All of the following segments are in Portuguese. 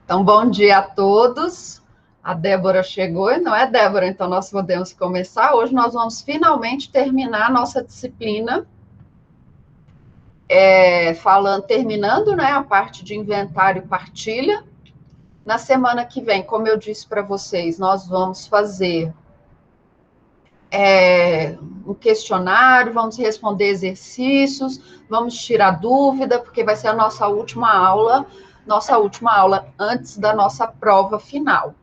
Então, bom dia a todos. A Débora chegou, não é, Débora? Então, nós podemos começar. Hoje nós vamos finalmente terminar a nossa disciplina, terminando, né, a parte de inventário e partilha. Na semana que vem, como eu disse para vocês, nós vamos fazer um questionário, vamos responder exercícios, vamos tirar dúvida, porque vai ser a nossa última aula antes da nossa prova final.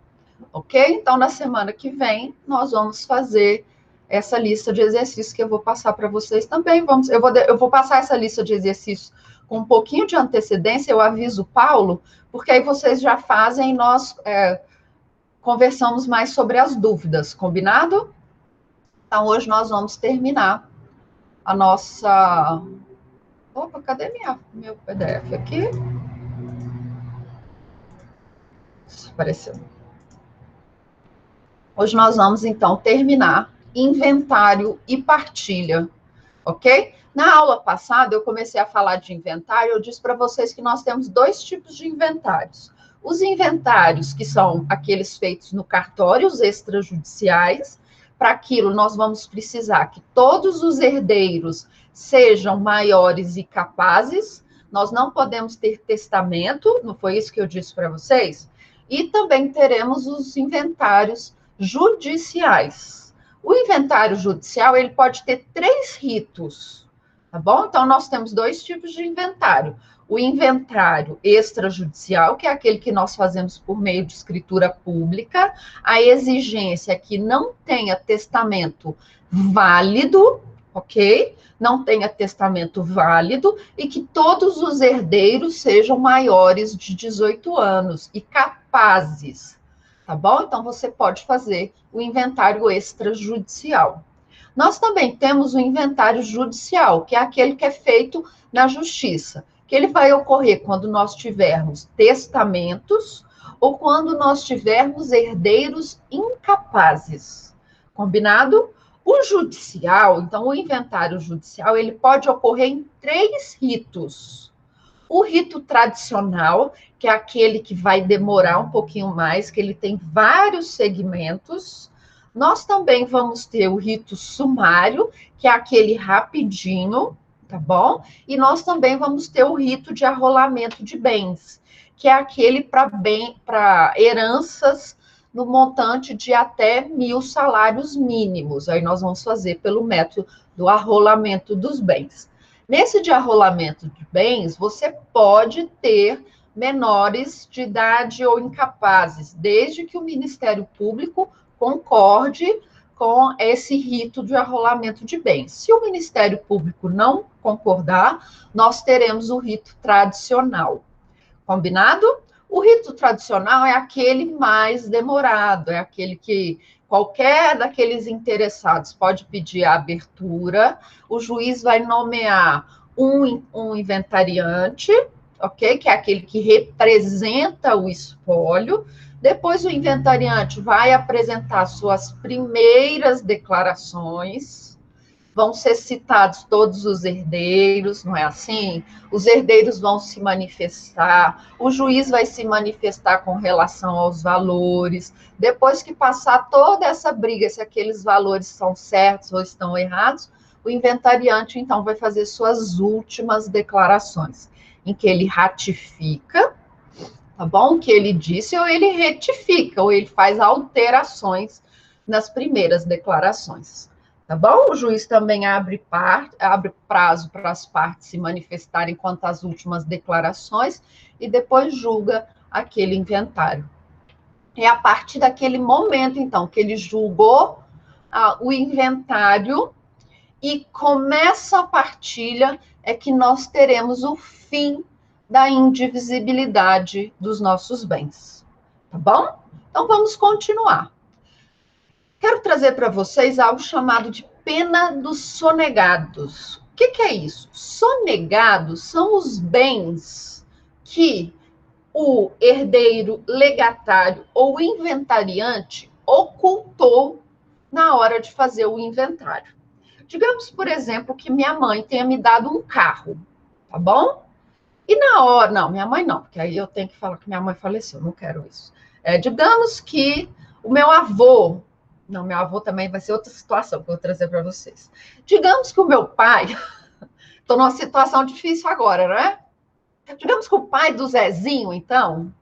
Ok? Então, na semana que vem, nós vamos fazer essa lista de exercícios que eu vou passar para vocês também. Eu vou passar essa lista de exercícios com um pouquinho de antecedência, eu aviso o Paulo, porque aí vocês já fazem e nós conversamos mais sobre as dúvidas, combinado? Então, hoje nós vamos terminar a nossa... Opa, cadê meu PDF aqui? Apareceu. Hoje nós vamos, então, terminar inventário e partilha, ok? Na aula passada, eu comecei a falar de inventário, eu disse para vocês que nós temos dois tipos de inventários. Os inventários, que são aqueles feitos no cartório, os extrajudiciais. Para aquilo, nós vamos precisar que todos os herdeiros sejam maiores e capazes. Nós não podemos ter testamento, não foi isso que eu disse para vocês? E também teremos os inventários judiciais. O inventário judicial, ele pode ter 3 ritos, tá bom? Então, nós temos 2 tipos de inventário. O inventário extrajudicial, que é aquele que nós fazemos por meio de escritura pública, a exigência é que não tenha testamento válido, ok? Não tenha testamento válido e que todos os herdeiros sejam maiores de 18 anos e capazes, tá bom? Então, você pode fazer o inventário extrajudicial. Nós também temos o inventário judicial, que é aquele que é feito na justiça, que ele vai ocorrer quando nós tivermos testamentos ou quando nós tivermos herdeiros incapazes. Combinado? O judicial, então, o inventário judicial, ele pode ocorrer em 3 ritos. O rito tradicional, que é aquele que vai demorar um pouquinho mais, que ele tem vários segmentos. Nós também vamos ter o rito sumário, que é aquele rapidinho, tá bom? E nós também vamos ter o rito de arrolamento de bens, que é aquele para heranças no montante de até 1.000 salários mínimos. Aí nós vamos fazer pelo método do arrolamento dos bens. Nesse de arrolamento de bens, você pode ter menores de idade ou incapazes, desde que o Ministério Público concorde com esse rito de arrolamento de bens. Se o Ministério Público não concordar, nós teremos o rito tradicional. Combinado? O rito tradicional é aquele mais demorado, é aquele que qualquer daqueles interessados pode pedir a abertura, o juiz vai nomear um inventariante, ok? Que é aquele que representa o espólio. Depois o inventariante vai apresentar suas primeiras declarações, vão ser citados todos os herdeiros, não é assim? Os herdeiros vão se manifestar, o juiz vai se manifestar com relação aos valores. Depois que passar toda essa briga, se aqueles valores são certos ou estão errados, o inventariante, então, vai fazer suas últimas declarações, em que ele ratifica, tá bom? O que ele disse, ou ele retifica, ou ele faz alterações nas primeiras declarações. Tá bom? O juiz também abre prazo para as partes se manifestarem quanto às últimas declarações e depois julga aquele inventário. É a partir daquele momento, então, que ele julgou o inventário e começa a partilha, é que nós teremos o fim da indivisibilidade dos nossos bens. Tá bom? Então, vamos continuar. Quero trazer para vocês algo chamado de pena dos sonegados. O que é isso? Sonegados são os bens que o herdeiro legatário ou inventariante ocultou na hora de fazer o inventário. Digamos, por exemplo, que minha mãe tenha me dado um carro, tá bom? E na hora, não, minha mãe não, porque aí eu tenho que falar que minha mãe faleceu, não quero isso. Digamos que o meu avô, não, meu avô também vai ser outra situação que eu vou trazer para vocês. Digamos que o meu pai, estou numa situação difícil agora, né? Digamos que o pai do Zezinho, então,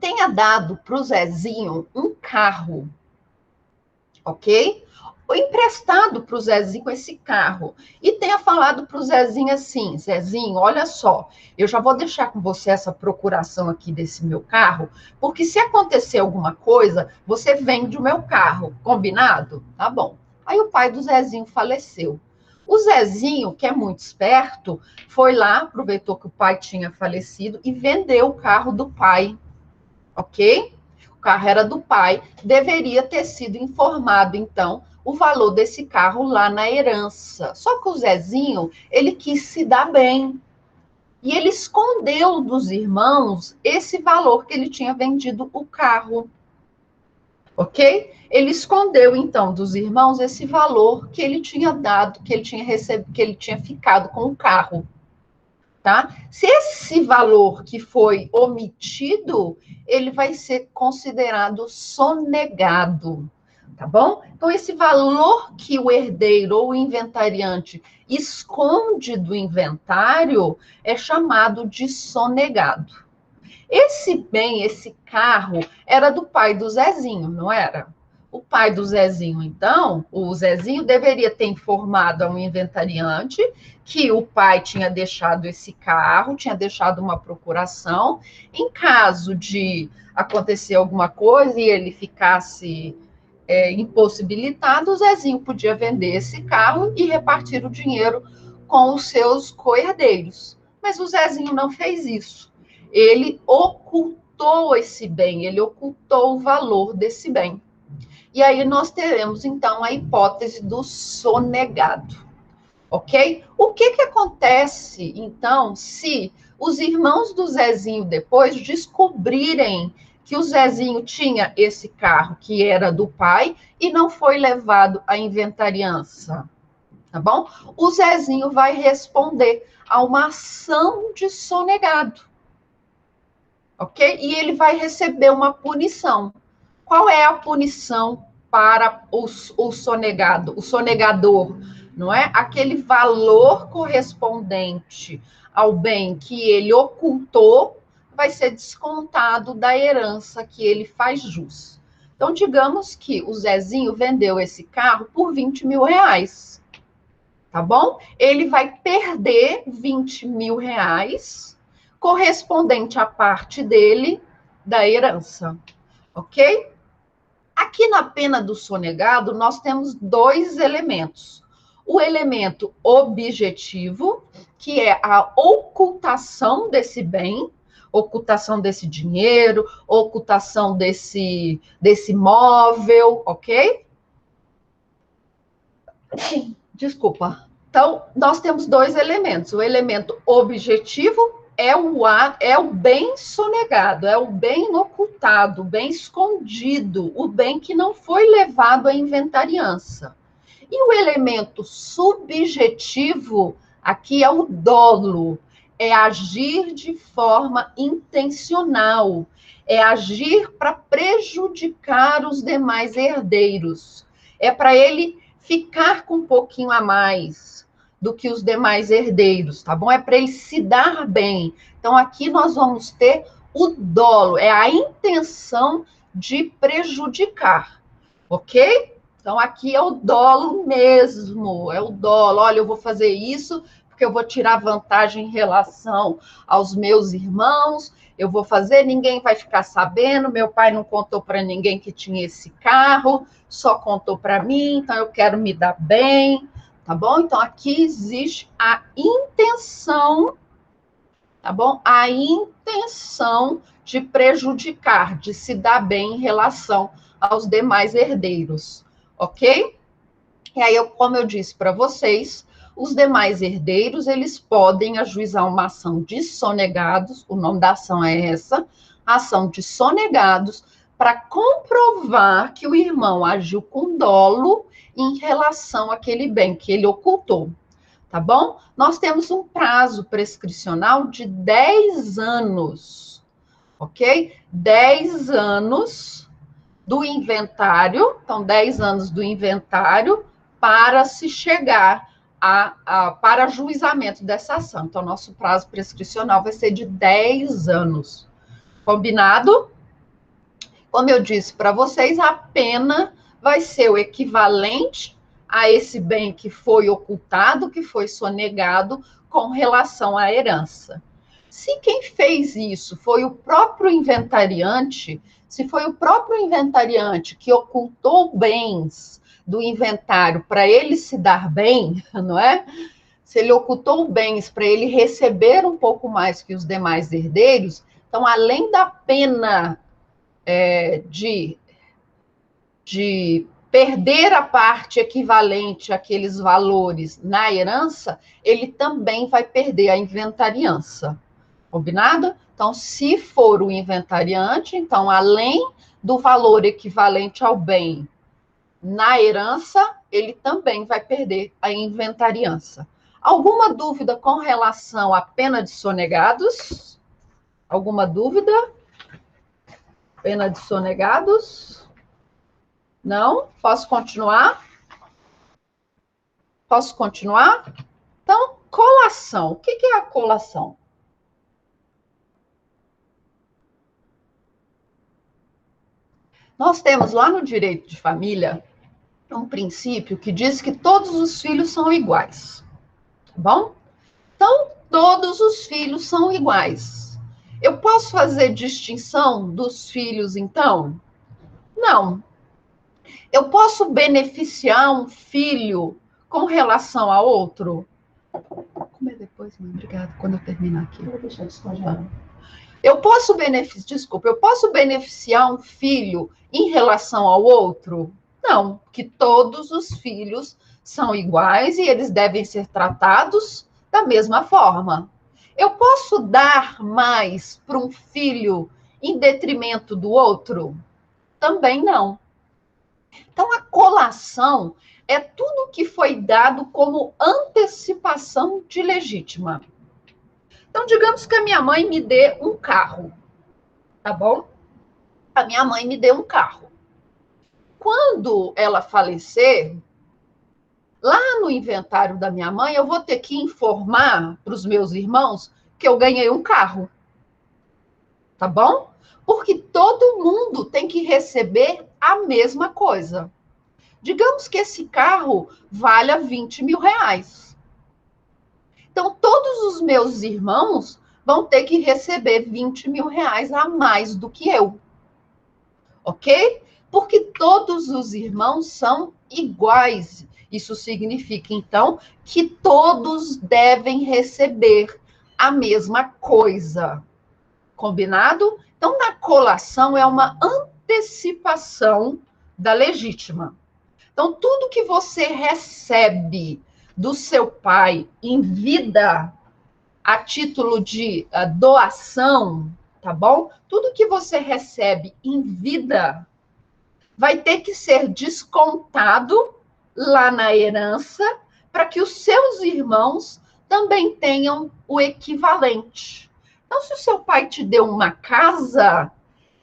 tenha dado para o Zezinho um carro, ok? Ou emprestado para o Zezinho esse carro. E tenha falado para o Zezinho assim: Zezinho, olha só, eu já vou deixar com você essa procuração aqui desse meu carro, porque se acontecer alguma coisa, você vende o meu carro. Combinado? Tá bom. Aí o pai do Zezinho faleceu. O Zezinho, que é muito esperto, foi lá, aproveitou que o pai tinha falecido e vendeu o carro do pai, ok? O carro era do pai, deveria ter sido informado, então, o valor desse carro lá na herança. Só que o Zezinho, ele quis se dar bem. E ele escondeu dos irmãos esse valor que ele tinha vendido o carro. Ok? Ele escondeu, então, dos irmãos esse valor que ele tinha dado, que ele tinha recebido, que ele tinha ficado com o carro. Tá? Se esse valor que foi omitido, ele vai ser considerado sonegado, tá bom? Então, esse valor que o herdeiro ou o inventariante esconde do inventário é chamado de sonegado. Esse bem, esse carro, era do pai do Zezinho, não era? O pai do Zezinho, então, o Zezinho deveria ter informado ao inventariante que o pai tinha deixado esse carro, tinha deixado uma procuração. Em caso de acontecer alguma coisa e ele ficasse impossibilitado, o Zezinho podia vender esse carro e repartir o dinheiro com os seus co-herdeiros. Mas o Zezinho não fez isso. Ele ocultou esse bem, ele ocultou o valor desse bem. E aí nós teremos, então, a hipótese do sonegado, ok? O que acontece, então, se os irmãos do Zezinho depois descobrirem que o Zezinho tinha esse carro que era do pai e não foi levado à inventariança, tá bom? O Zezinho vai responder a uma ação de sonegado, ok? E ele vai receber uma punição. Qual é a punição para o sonegado, o sonegador? Não é? Aquele valor correspondente ao bem que ele ocultou vai ser descontado da herança que ele faz jus. Então, digamos que o Zezinho vendeu esse carro por 20 mil reais, tá bom? Ele vai perder 20 mil reais correspondente à parte dele da herança, ok? Aqui na pena do sonegado, nós temos dois elementos. O elemento objetivo, que é a ocultação desse bem, ocultação desse dinheiro, ocultação desse móvel, ok? Desculpa. Então, nós temos dois elementos. O elemento objetivo é o bem sonegado, é o bem ocultado, o bem escondido, o bem que não foi levado à inventariança. E o elemento subjetivo aqui é o dolo, é agir de forma intencional, é agir para prejudicar os demais herdeiros, é para ele ficar com um pouquinho a mais do que os demais herdeiros, tá bom? É para ele se dar bem. Então, aqui nós vamos ter o dolo, é a intenção de prejudicar, ok? Então, aqui é o dolo mesmo, é o dolo. Olha, eu vou fazer isso porque eu vou tirar vantagem em relação aos meus irmãos, eu vou fazer, ninguém vai ficar sabendo, meu pai não contou para ninguém que tinha esse carro, só contou para mim, então eu quero me dar bem, tá bom? Então, aqui existe a intenção, tá bom? A intenção de prejudicar, de se dar bem em relação aos demais herdeiros, ok? E aí, como eu disse para vocês, os demais herdeiros, eles podem ajuizar uma ação de sonegados, o nome da ação é essa, ação de sonegados, para comprovar que o irmão agiu com dolo em relação àquele bem que ele ocultou. tá bom? Nós temos um prazo prescricional de 10 anos, ok? 10 anos do inventário, então 10 anos do inventário para se chegar para ajuizamento dessa ação. Então, nosso prazo prescricional vai ser de 10 anos. Combinado? Como eu disse para vocês, a pena vai ser o equivalente a esse bem que foi ocultado, que foi sonegado com relação à herança. Se quem fez isso foi o próprio inventariante, se foi o próprio inventariante que ocultou bens do inventário para ele se dar bem, não é? Se ele ocultou bens para ele receber um pouco mais que os demais herdeiros, então, além da pena de perder a parte equivalente àqueles valores na herança, ele também vai perder a inventariança. Combinado? Então, se for o inventariante, então, além do valor equivalente ao bem na herança, ele também vai perder a inventariança. Alguma dúvida com relação à pena de sonegados? Alguma dúvida? Pena de sonegados? Não? Posso continuar? Posso continuar? Então, colação. O que é a colação? Nós temos lá no direito de família um princípio que diz que todos os filhos são iguais. Tá bom? Então, todos os filhos são iguais. Eu posso fazer distinção dos filhos, então? Não. Eu posso beneficiar um filho com relação a outro? Vou comer depois, mãe. Obrigada. Quando eu terminar aqui. Eu vou deixar descongelado. Eu posso beneficiar um filho em relação ao outro? Não, porque todos os filhos são iguais e eles devem ser tratados da mesma forma. Eu posso dar mais para um filho em detrimento do outro? Também não. Então, a colação é tudo que foi dado como antecipação de legítima. Então, digamos que a minha mãe me dê um carro, tá bom? A minha mãe me deu um carro. Quando ela falecer, lá no inventário da minha mãe, eu vou ter que informar para os meus irmãos que eu ganhei um carro. Tá bom? Porque todo mundo tem que receber a mesma coisa. Digamos que esse carro valha 20 mil reais. Então, todos os meus irmãos vão ter que receber 20 mil reais a mais do que eu. Ok? Porque todos os irmãos são iguais. Isso significa, então, que todos devem receber a mesma coisa. Combinado? Então, na colação é uma antecipação da legítima. Então, tudo que você recebe do seu pai em vida, a título de doação, tá bom? Tudo que você recebe em vida vai ter que ser descontado lá na herança para que os seus irmãos também tenham o equivalente. Então, se o seu pai te deu uma casa,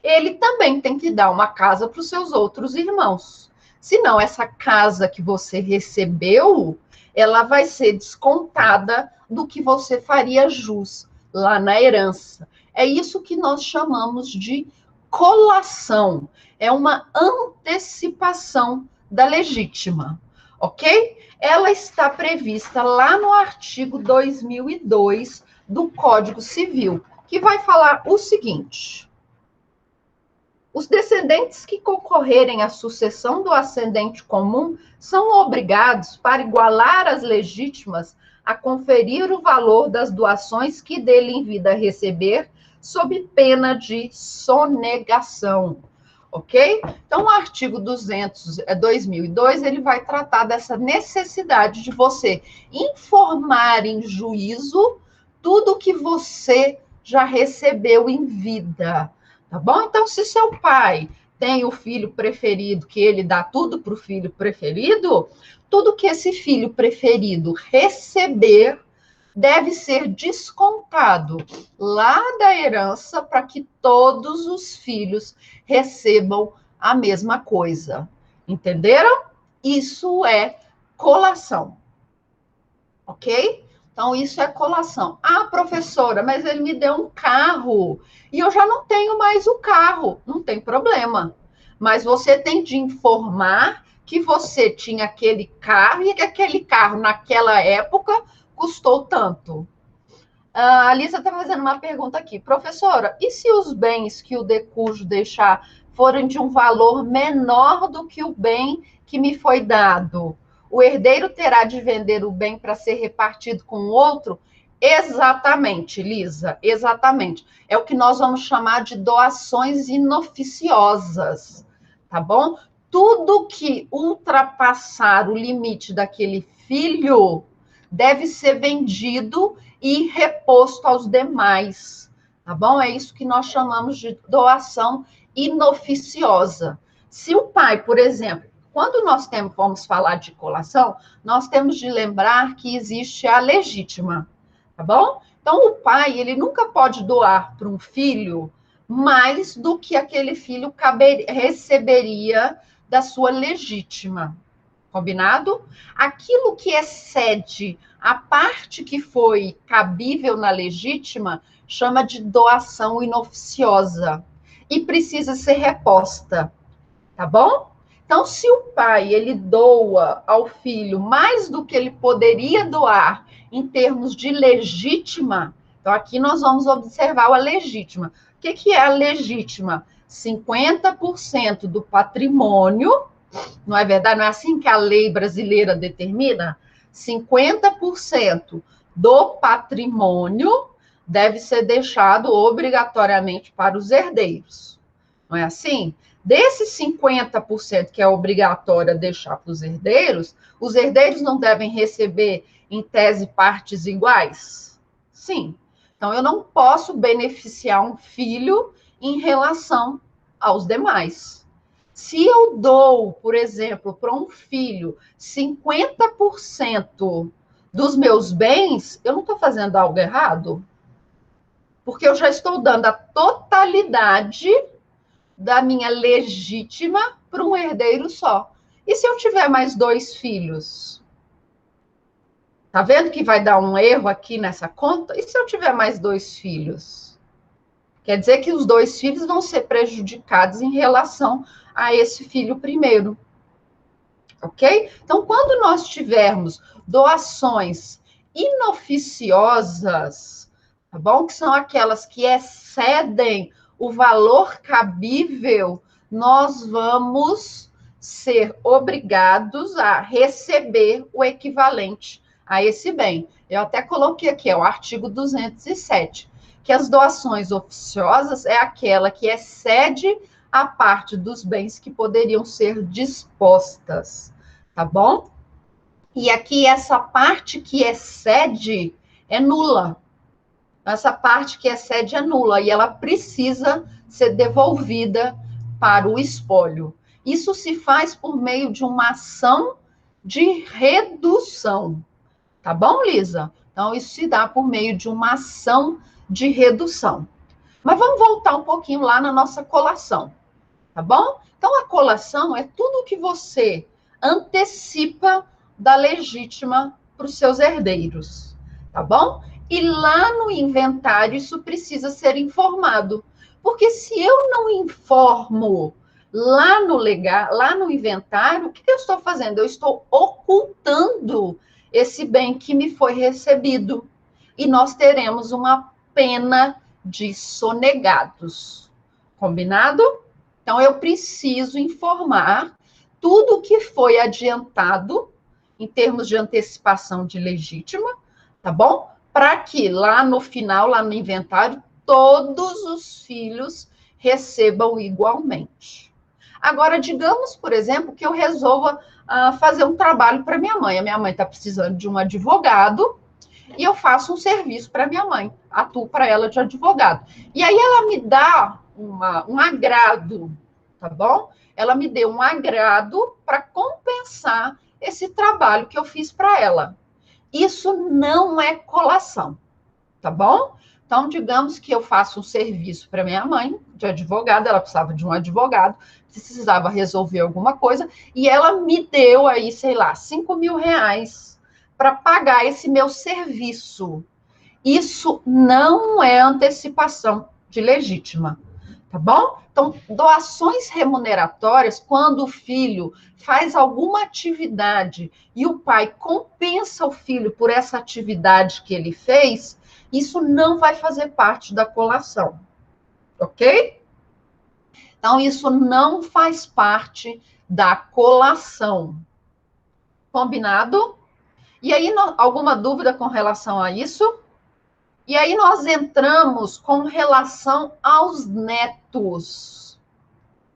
ele também tem que dar uma casa para os seus outros irmãos. Senão, essa casa que você recebeu, ela vai ser descontada do que você faria jus lá na herança. É isso que nós chamamos de colação. É uma antecipação da legítima, ok? Ela está prevista lá no artigo 2002 do Código Civil, que vai falar o seguinte: os descendentes que concorrerem à sucessão do ascendente comum são obrigados, para igualar as legítimas, a conferir o valor das doações que dele em vida receber, sob pena de sonegação. Ok? Então, o artigo 2002, ele vai tratar dessa necessidade de você informar em juízo tudo que você já recebeu em vida. Tá bom? Então, se seu pai tem o filho preferido, que ele dá tudo para o filho preferido, tudo que esse filho preferido receber deve ser descontado lá da herança para que todos os filhos recebam a mesma coisa. Entenderam? Isso é colação. Ok? Então, isso é colação. Ah, professora, mas ele me deu um carro e eu já não tenho mais o carro. Não tem problema. Mas você tem de informar que você tinha aquele carro e que aquele carro, naquela época, custou tanto. A Lisa está fazendo uma pergunta aqui. Professora, e se os bens que o decujo deixar forem de um valor menor do que o bem que me foi dado? O herdeiro terá de vender o bem para ser repartido com o outro? Exatamente, Lisa, exatamente. É o que nós vamos chamar de doações inoficiosas, tá bom? Tudo que ultrapassar o limite daquele filho deve ser vendido e reposto aos demais, tá bom? É isso que nós chamamos de doação inoficiosa. Se o pai, por exemplo, quando nós vamos falar de colação, nós temos de lembrar que existe a legítima, tá bom? Então, o pai, ele nunca pode doar para um filho mais do que aquele filho receberia da sua legítima. Combinado? Aquilo que excede a parte que foi cabível na legítima chama de doação inoficiosa e precisa ser reposta, tá bom? Então, se o pai ele doa ao filho mais do que ele poderia doar em termos de legítima, então aqui nós vamos observar a legítima. O que é a legítima? 50% do patrimônio, não é verdade? Não é assim que a lei brasileira determina? 50% do patrimônio deve ser deixado obrigatoriamente para os herdeiros. Não é assim? Desses 50% que é obrigatório deixar para os herdeiros não devem receber, em tese, partes iguais? Sim. Então, eu não posso beneficiar um filho em relação aos demais. Se eu dou, por exemplo, para um filho 50% dos meus bens, eu não estou fazendo algo errado? Porque eu já estou dando a totalidade da minha legítima para um herdeiro só. E se eu tiver mais 2 filhos? Tá vendo que vai dar um erro aqui nessa conta? E se eu tiver mais 2 filhos? Quer dizer que os 2 filhos vão ser prejudicados em relação a esse filho primeiro. Ok? Então, quando nós tivermos doações inoficiosas, tá bom? Que são aquelas que excedem o valor cabível, nós vamos ser obrigados a receber o equivalente a esse bem. Eu até coloquei aqui, é o artigo 207, que as doações oficiosas é aquela que excede a parte dos bens que poderiam ser dispostas, tá bom? E aqui essa parte que excede é nula. Essa parte que excede é nula e ela precisa ser devolvida para o espólio. Isso se faz por meio de uma ação de redução. Tá bom, Lisa? Então, isso se dá por meio de uma ação de redução. Mas vamos voltar um pouquinho lá na nossa colação, tá bom? Então, a colação é tudo que você antecipa da legítima para os seus herdeiros, tá bom? E lá no inventário isso precisa ser informado, porque se eu não informo lá no inventário, o que eu estou fazendo? Eu estou ocultando esse bem que me foi recebido. E nós teremos uma pena de sonegados. Combinado? Então, eu preciso informar tudo o que foi adiantado em termos de antecipação de legítima, tá bom? Para que lá no final, lá no inventário, todos os filhos recebam igualmente. Agora, digamos, por exemplo, que eu resolva fazer um trabalho para minha mãe. A minha mãe está precisando de um advogado e eu faço um serviço para minha mãe, atuo para ela de advogado. E aí ela me dá um agrado, tá bom? Ela me deu um agrado para compensar esse trabalho que eu fiz para ela. Isso não é colação, tá bom? Então, digamos que eu faço um serviço para minha mãe, de advogada, ela precisava de um advogado, precisava resolver alguma coisa, e ela me deu aí, sei lá, 5.000 reais para pagar esse meu serviço. Isso não é antecipação de legítima, tá bom? Então, doações remuneratórias, quando o filho faz alguma atividade e o pai compensa o filho por essa atividade que ele fez, isso não vai fazer parte da colação, ok? Então, isso não faz parte da colação. Combinado? E aí, alguma dúvida com relação a isso? E aí nós entramos com relação aos netos,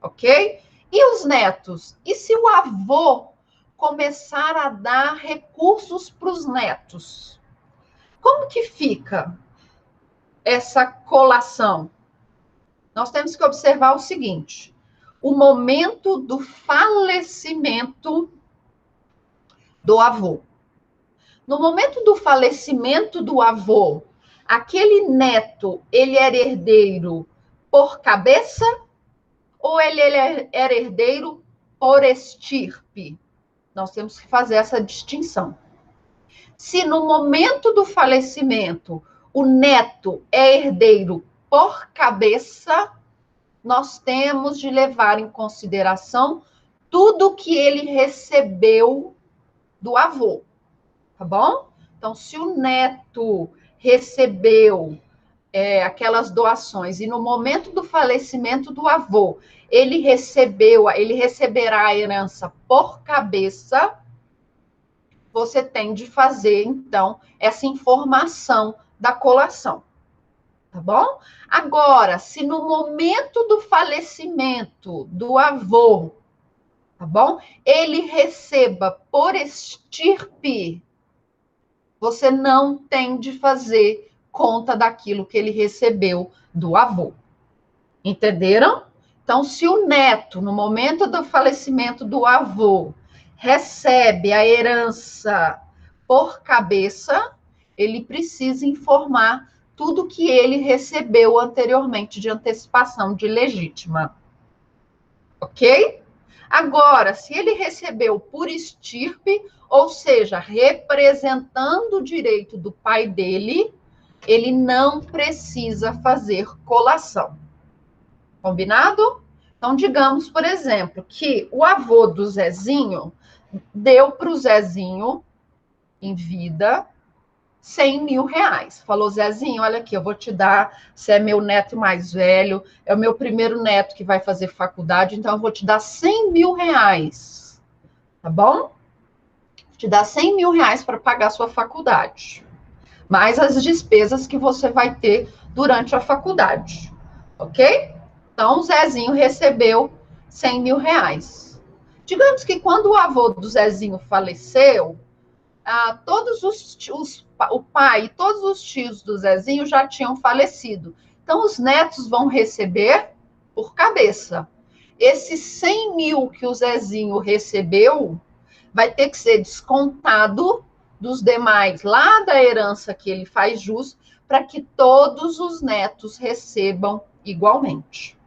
ok? E os netos? E se o avô começar a dar recursos para os netos? Como que fica essa colação? Nós temos que observar o seguinte: o momento do falecimento do avô. No momento do falecimento do avô, aquele neto, ele era herdeiro por cabeça ou ele era herdeiro por estirpe? Nós temos que fazer essa distinção. Se no momento do falecimento o neto é herdeiro por cabeça, nós temos de levar em consideração tudo que ele recebeu do avô, tá bom? Então, se o neto recebeu aquelas doações e no momento do falecimento do avô ele receberá a herança por cabeça, você tem de fazer então essa informação da colação, tá bom? Agora, se no momento do falecimento do avô, tá bom, ele receba por estirpe, você não tem de fazer conta daquilo que ele recebeu do avô. Entenderam? Então, se o neto, no momento do falecimento do avô, recebe a herança por cabeça, ele precisa informar tudo que ele recebeu anteriormente de antecipação de legítima. Ok? Agora, se ele recebeu por estirpe, ou seja, representando o direito do pai dele, ele não precisa fazer colação. Combinado? Então, digamos, por exemplo, que o avô do Zezinho deu para o Zezinho, em vida, 100.000 reais. Falou, Zezinho, olha aqui, eu vou te dar, você é meu neto mais velho, é o meu primeiro neto que vai fazer faculdade, então eu vou te dar 100.000 reais. Tá bom? Te dar 100.000 reais para pagar a sua faculdade. Mais as despesas que você vai ter durante a faculdade. Ok? Então, o Zezinho recebeu 100.000 reais. Digamos que quando o avô do Zezinho faleceu, o pai e todos os tios do Zezinho já tinham falecido. Então, os netos vão receber por cabeça. Esses 100.000 que o Zezinho recebeu vai ter que ser descontado dos demais, lá da herança que ele faz jus, para que todos os netos recebam igualmente.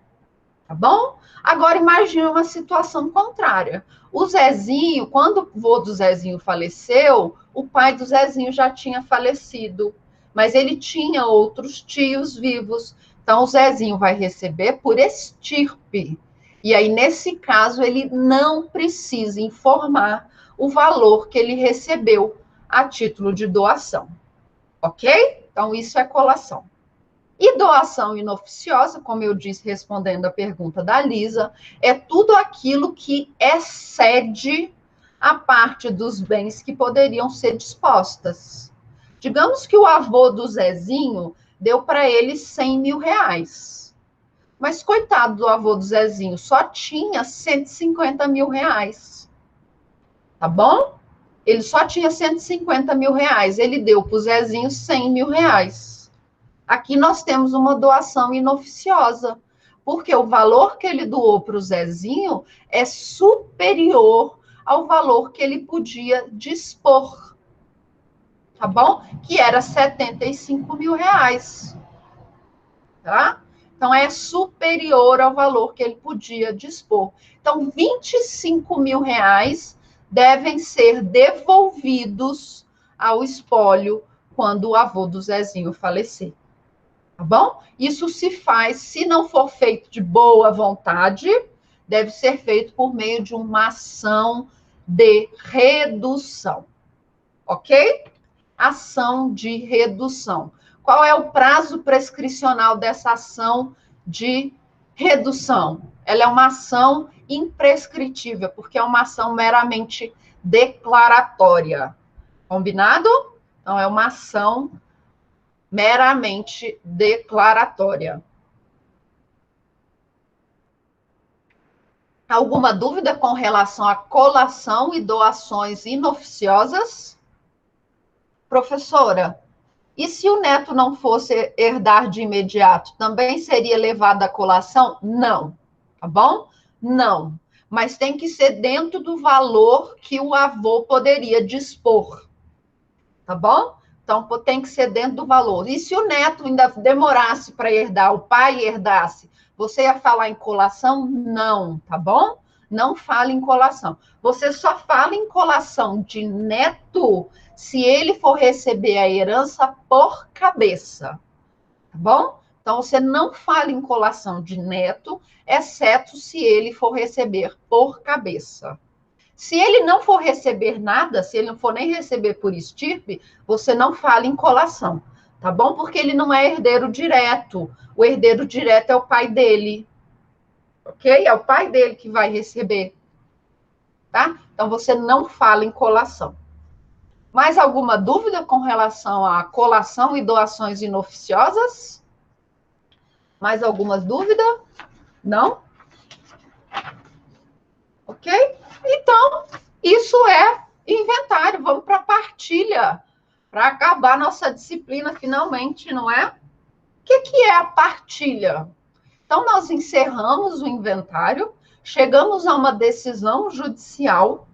Tá bom? Agora, imagine uma situação contrária. O Zezinho, quando o vô do Zezinho faleceu, o pai do Zezinho já tinha falecido, mas ele tinha outros tios vivos. Então, o Zezinho vai receber por estirpe. E aí, nesse caso, ele não precisa informar o valor que ele recebeu a título de doação. Ok? Então, isso é colação. E doação inoficiosa, como eu disse respondendo a pergunta da Lisa, é tudo aquilo que excede a parte dos bens que poderiam ser dispostas. Digamos que o avô do Zezinho deu para ele 100.000 reais. Mas, coitado do avô do Zezinho, só tinha 150.000 reais. Tá bom? Ele só tinha 150.000 reais. Ele deu para o Zezinho 100.000 reais. Aqui nós temos uma doação inoficiosa, Porque o valor que ele doou para o Zezinho é superior ao valor que ele podia dispor, tá bom? Que era 75 mil reais, tá? Então, é superior ao valor que ele podia dispor. Então, 25 mil reais devem ser devolvidos ao espólio quando o avô do Zezinho falecer. Tá bom? Isso se faz, se não for feito de boa vontade, deve ser feito por meio de uma ação de redução. Ok? Ação de redução. Qual é o prazo prescricional dessa ação de redução? Ela é uma ação imprescritível, porque é uma ação meramente declaratória. Combinado? Então, é uma ação meramente declaratória. Alguma dúvida com relação à colação e doações inoficiosas? Professora, e se o neto não fosse herdar de imediato, também seria levado à colação? Não, tá bom? Não, mas tem que ser dentro do valor que o avô poderia dispor, tá bom? Então, tem que ser dentro do valor. E se o neto ainda demorasse para herdar, o pai herdasse, você ia falar em colação? Não, tá bom? Não fala em colação. Você só fala em colação de neto se ele for receber a herança por cabeça, tá bom? Então, você não fala em colação de neto, exceto se ele for receber por cabeça. Se ele não for receber nada, se ele não for nem receber por estirpe, você não fala em colação, tá bom? Porque ele não é herdeiro direto. O herdeiro direto é o pai dele, ok? É o pai dele que vai receber, tá? Então, você não fala em colação. Mais alguma dúvida com relação à colação e doações inoficiosas? Mais alguma dúvida? Não? Ok? Então, isso é inventário. Vamos para a partilha, para acabar nossa disciplina finalmente, não é? O que é a partilha? Então, nós encerramos o inventário, chegamos a uma decisão judicial,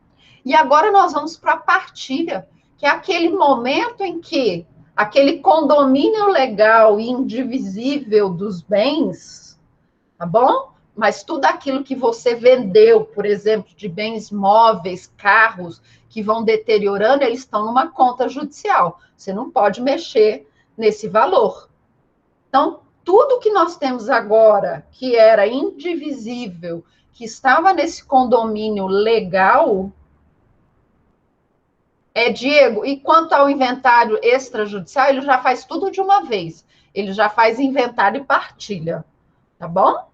e agora nós vamos para a partilha, que é aquele momento em que aquele condomínio legal e indivisível dos bens, tá bom? Mas tudo aquilo que você vendeu, por exemplo, de bens móveis, carros, que vão deteriorando, eles estão numa conta judicial. Você não pode mexer nesse valor. Então, tudo que nós temos agora, que era indivisível, que estava nesse condomínio legal, Diego, e quanto ao inventário extrajudicial, ele já faz tudo de uma vez. Ele já faz inventário e partilha, tá bom?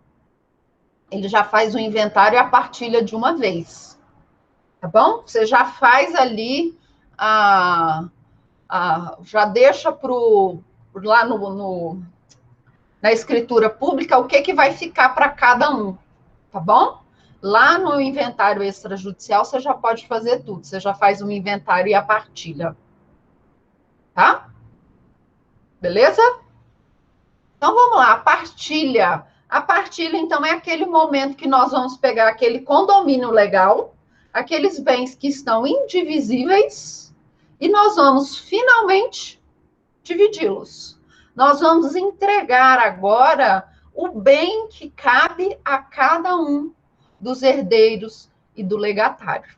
Ele já faz o inventário e a partilha de uma vez, tá bom? Você já faz ali, já deixa lá na escritura pública o que vai ficar para cada um, tá bom? Lá no inventário extrajudicial, você já pode fazer tudo. Você já faz o inventário e a partilha. Tá? Beleza? Então, vamos lá. A partilha. A partilha, então, é aquele momento que nós vamos pegar aquele condomínio legal, aqueles bens que estão indivisíveis, e nós vamos, finalmente, dividi-los. Nós vamos entregar agora o bem que cabe a cada um dos herdeiros e do legatário,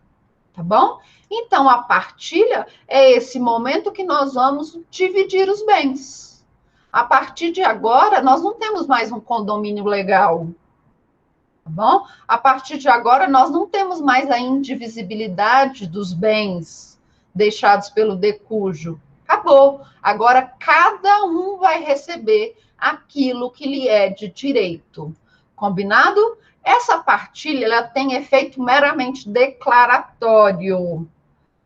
tá bom? Então, a partilha é esse momento que nós vamos dividir os bens. A partir de agora, nós não temos mais um condomínio legal, tá bom? A partir de agora, nós não temos mais a indivisibilidade dos bens deixados pelo decújo. Acabou. Agora, cada um vai receber aquilo que lhe é de direito. Combinado? Essa partilha, ela tem efeito meramente declaratório,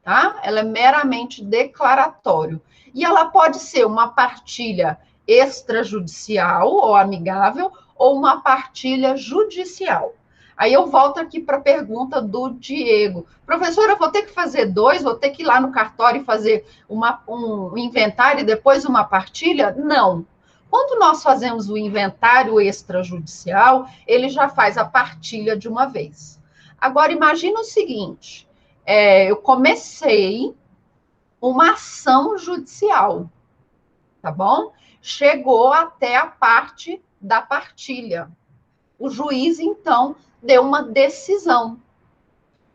tá? Ela é meramente declaratório. E ela pode ser uma partilha extrajudicial ou amigável, ou uma partilha judicial. Aí eu volto aqui para a pergunta do Diego. Professora, eu vou ter que fazer dois? Vou ter que ir lá no cartório e fazer um inventário e depois uma partilha? Não. Quando nós fazemos o inventário extrajudicial, ele já faz a partilha de uma vez. Agora, imagina o seguinte, eu comecei uma ação judicial, tá bom? Chegou até a parte da partilha. O juiz, então, deu uma decisão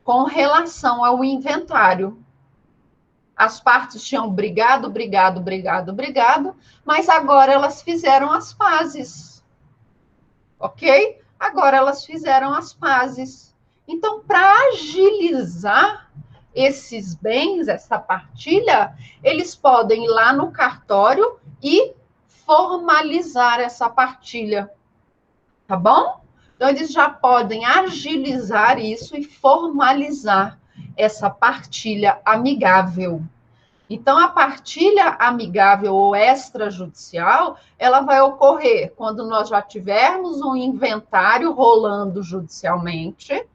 com relação ao inventário. As partes tinham brigado, mas agora elas fizeram as pazes. Ok? Agora elas fizeram as pazes. Então, para agilizar esses bens, essa partilha, eles podem ir lá no cartório e formalizar essa partilha. Tá bom? Então, eles já podem agilizar isso e formalizar essa partilha amigável. Então, a partilha amigável ou extrajudicial, ela vai ocorrer quando nós já tivermos um inventário rolando judicialmente,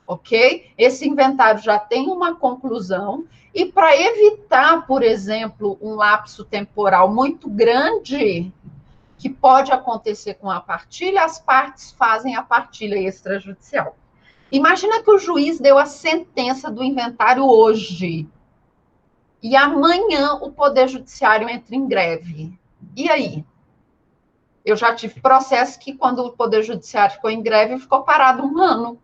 ok? Esse inventário já tem uma conclusão, e para evitar, por exemplo, um lapso temporal muito grande, que pode acontecer com a partilha, as partes fazem a partilha extrajudicial. Imagina que o juiz deu a sentença do inventário hoje, e amanhã o Poder Judiciário entra em greve. E aí? Eu já tive processo que, quando o Poder Judiciário ficou em greve, ficou parado 1 ano.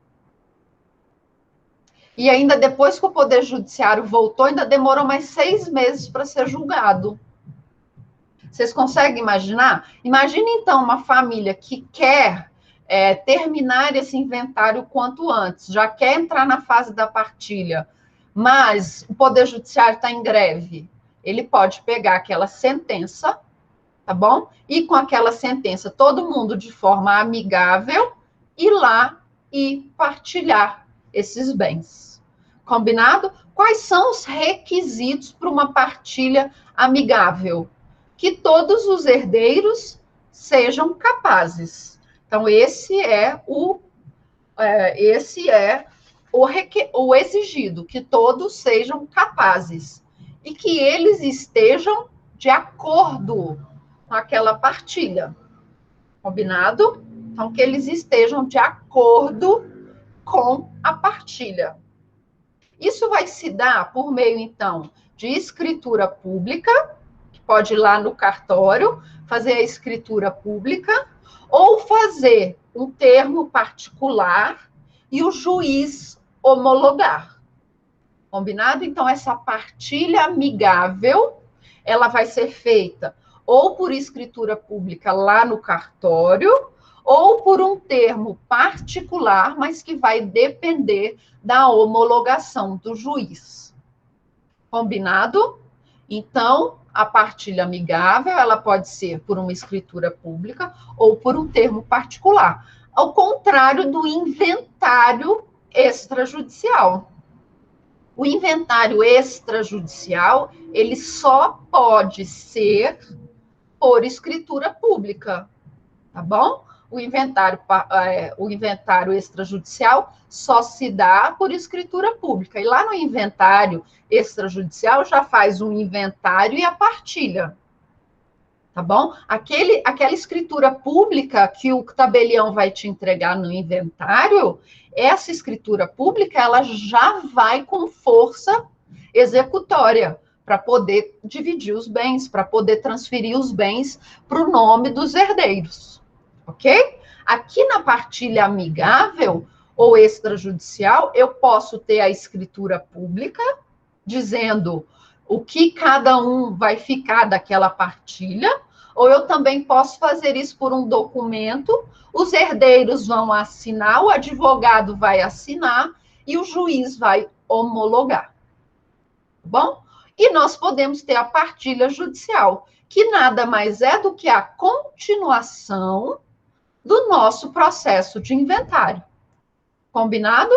E ainda depois que o Poder Judiciário voltou, ainda demorou mais 6 meses para ser julgado. Vocês conseguem imaginar? Imagine, então, uma família que quer terminar esse inventário o quanto antes, já quer entrar na fase da partilha, mas o Poder Judiciário está em greve. Ele pode pegar aquela sentença, tá bom? E com aquela sentença, todo mundo de forma amigável, ir lá e partilhar esses bens. Combinado? Quais são os requisitos para uma partilha amigável? Que todos os herdeiros sejam capazes. Então, esse é o exigido, que todos sejam capazes e que eles estejam de acordo com aquela partilha. Combinado? Então, que eles estejam de acordo com a partilha. Isso vai se dar por meio, então, de escritura pública, que pode ir lá no cartório, fazer a escritura pública, ou fazer um termo particular e o juiz homologar. Combinado? Então, essa partilha amigável, ela vai ser feita ou por escritura pública lá no cartório, ou por um termo particular, mas que vai depender da homologação do juiz. Combinado? Então, a partilha amigável, ela pode ser por uma escritura pública ou por um termo particular, ao contrário do inventário extrajudicial. O inventário extrajudicial, ele só pode ser por escritura pública, tá bom? O inventário extrajudicial só se dá por escritura pública. E lá no inventário extrajudicial já faz um inventário e a partilha, tá bom? Aquela escritura pública que o tabelião vai te entregar no inventário, essa escritura pública, ela já vai com força executória para poder dividir os bens, para poder transferir os bens para o nome dos herdeiros, ok? Aqui na partilha amigável ou extrajudicial, eu posso ter a escritura pública, dizendo o que cada um vai ficar daquela partilha, ou eu também posso fazer isso por um documento, os herdeiros vão assinar, o advogado vai assinar e o juiz vai homologar. Bom? E nós podemos ter a partilha judicial, que nada mais é do que a continuação do nosso processo de inventário. Combinado?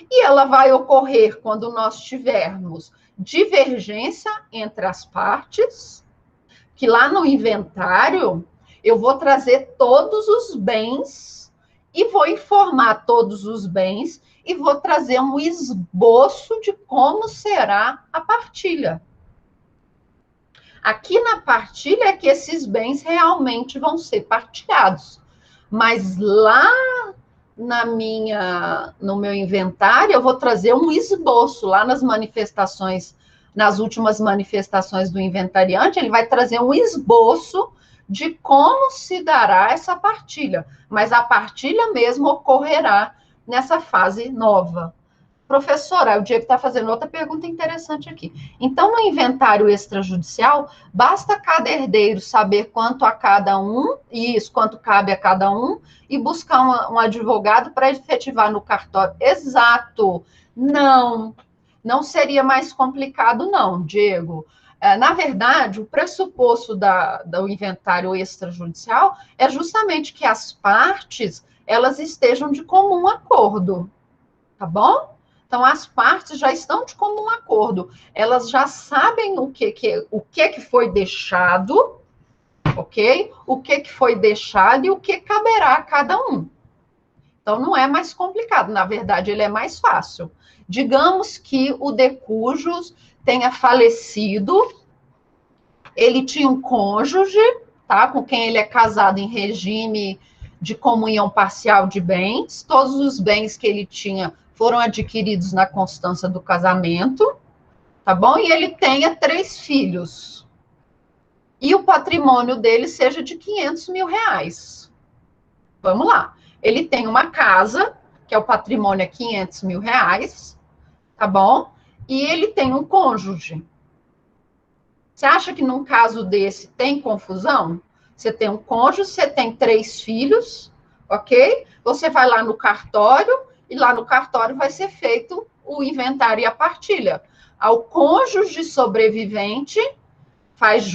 E ela vai ocorrer quando nós tivermos divergência entre as partes, que lá no inventário eu vou trazer todos os bens e vou informar todos os bens e vou trazer um esboço de como será a partilha. Aqui na partilha é que esses bens realmente vão ser partilhados. Mas lá no meu inventário, eu vou trazer um esboço lá nas manifestações, nas últimas manifestações do inventariante, ele vai trazer um esboço de como se dará essa partilha. Mas a partilha mesmo ocorrerá nessa fase nova. Professora, o Diego está fazendo outra pergunta interessante aqui. Então, no inventário extrajudicial, basta cada herdeiro saber quanto a cada um, isso, quanto cabe a cada um, e buscar um advogado para efetivar no cartório. Exato. Não seria mais complicado, não, Diego. Na verdade, o pressuposto do inventário extrajudicial é justamente que as partes, elas estejam de comum acordo, tá bom? Então, as partes já estão de comum acordo. Elas já sabem o que foi deixado, ok? O que foi deixado e o que caberá a cada um. Então, não é mais complicado. Na verdade, ele é mais fácil. Digamos que o decujus tenha falecido, ele tinha um cônjuge, tá? Com quem ele é casado em regime de comunhão parcial de bens. Todos os bens que ele tinha foram adquiridos na constância do casamento, tá bom? E ele tenha 3 filhos. E o patrimônio dele seja de 500 mil reais. Vamos lá. Ele tem uma casa, que é o patrimônio é 500 mil reais, tá bom? E ele tem um cônjuge. Você acha que num caso desse tem confusão? Você tem um cônjuge, você tem 3 filhos, ok? Você vai lá no cartório, e lá no cartório vai ser feito o inventário e a partilha. Ao cônjuge sobrevivente,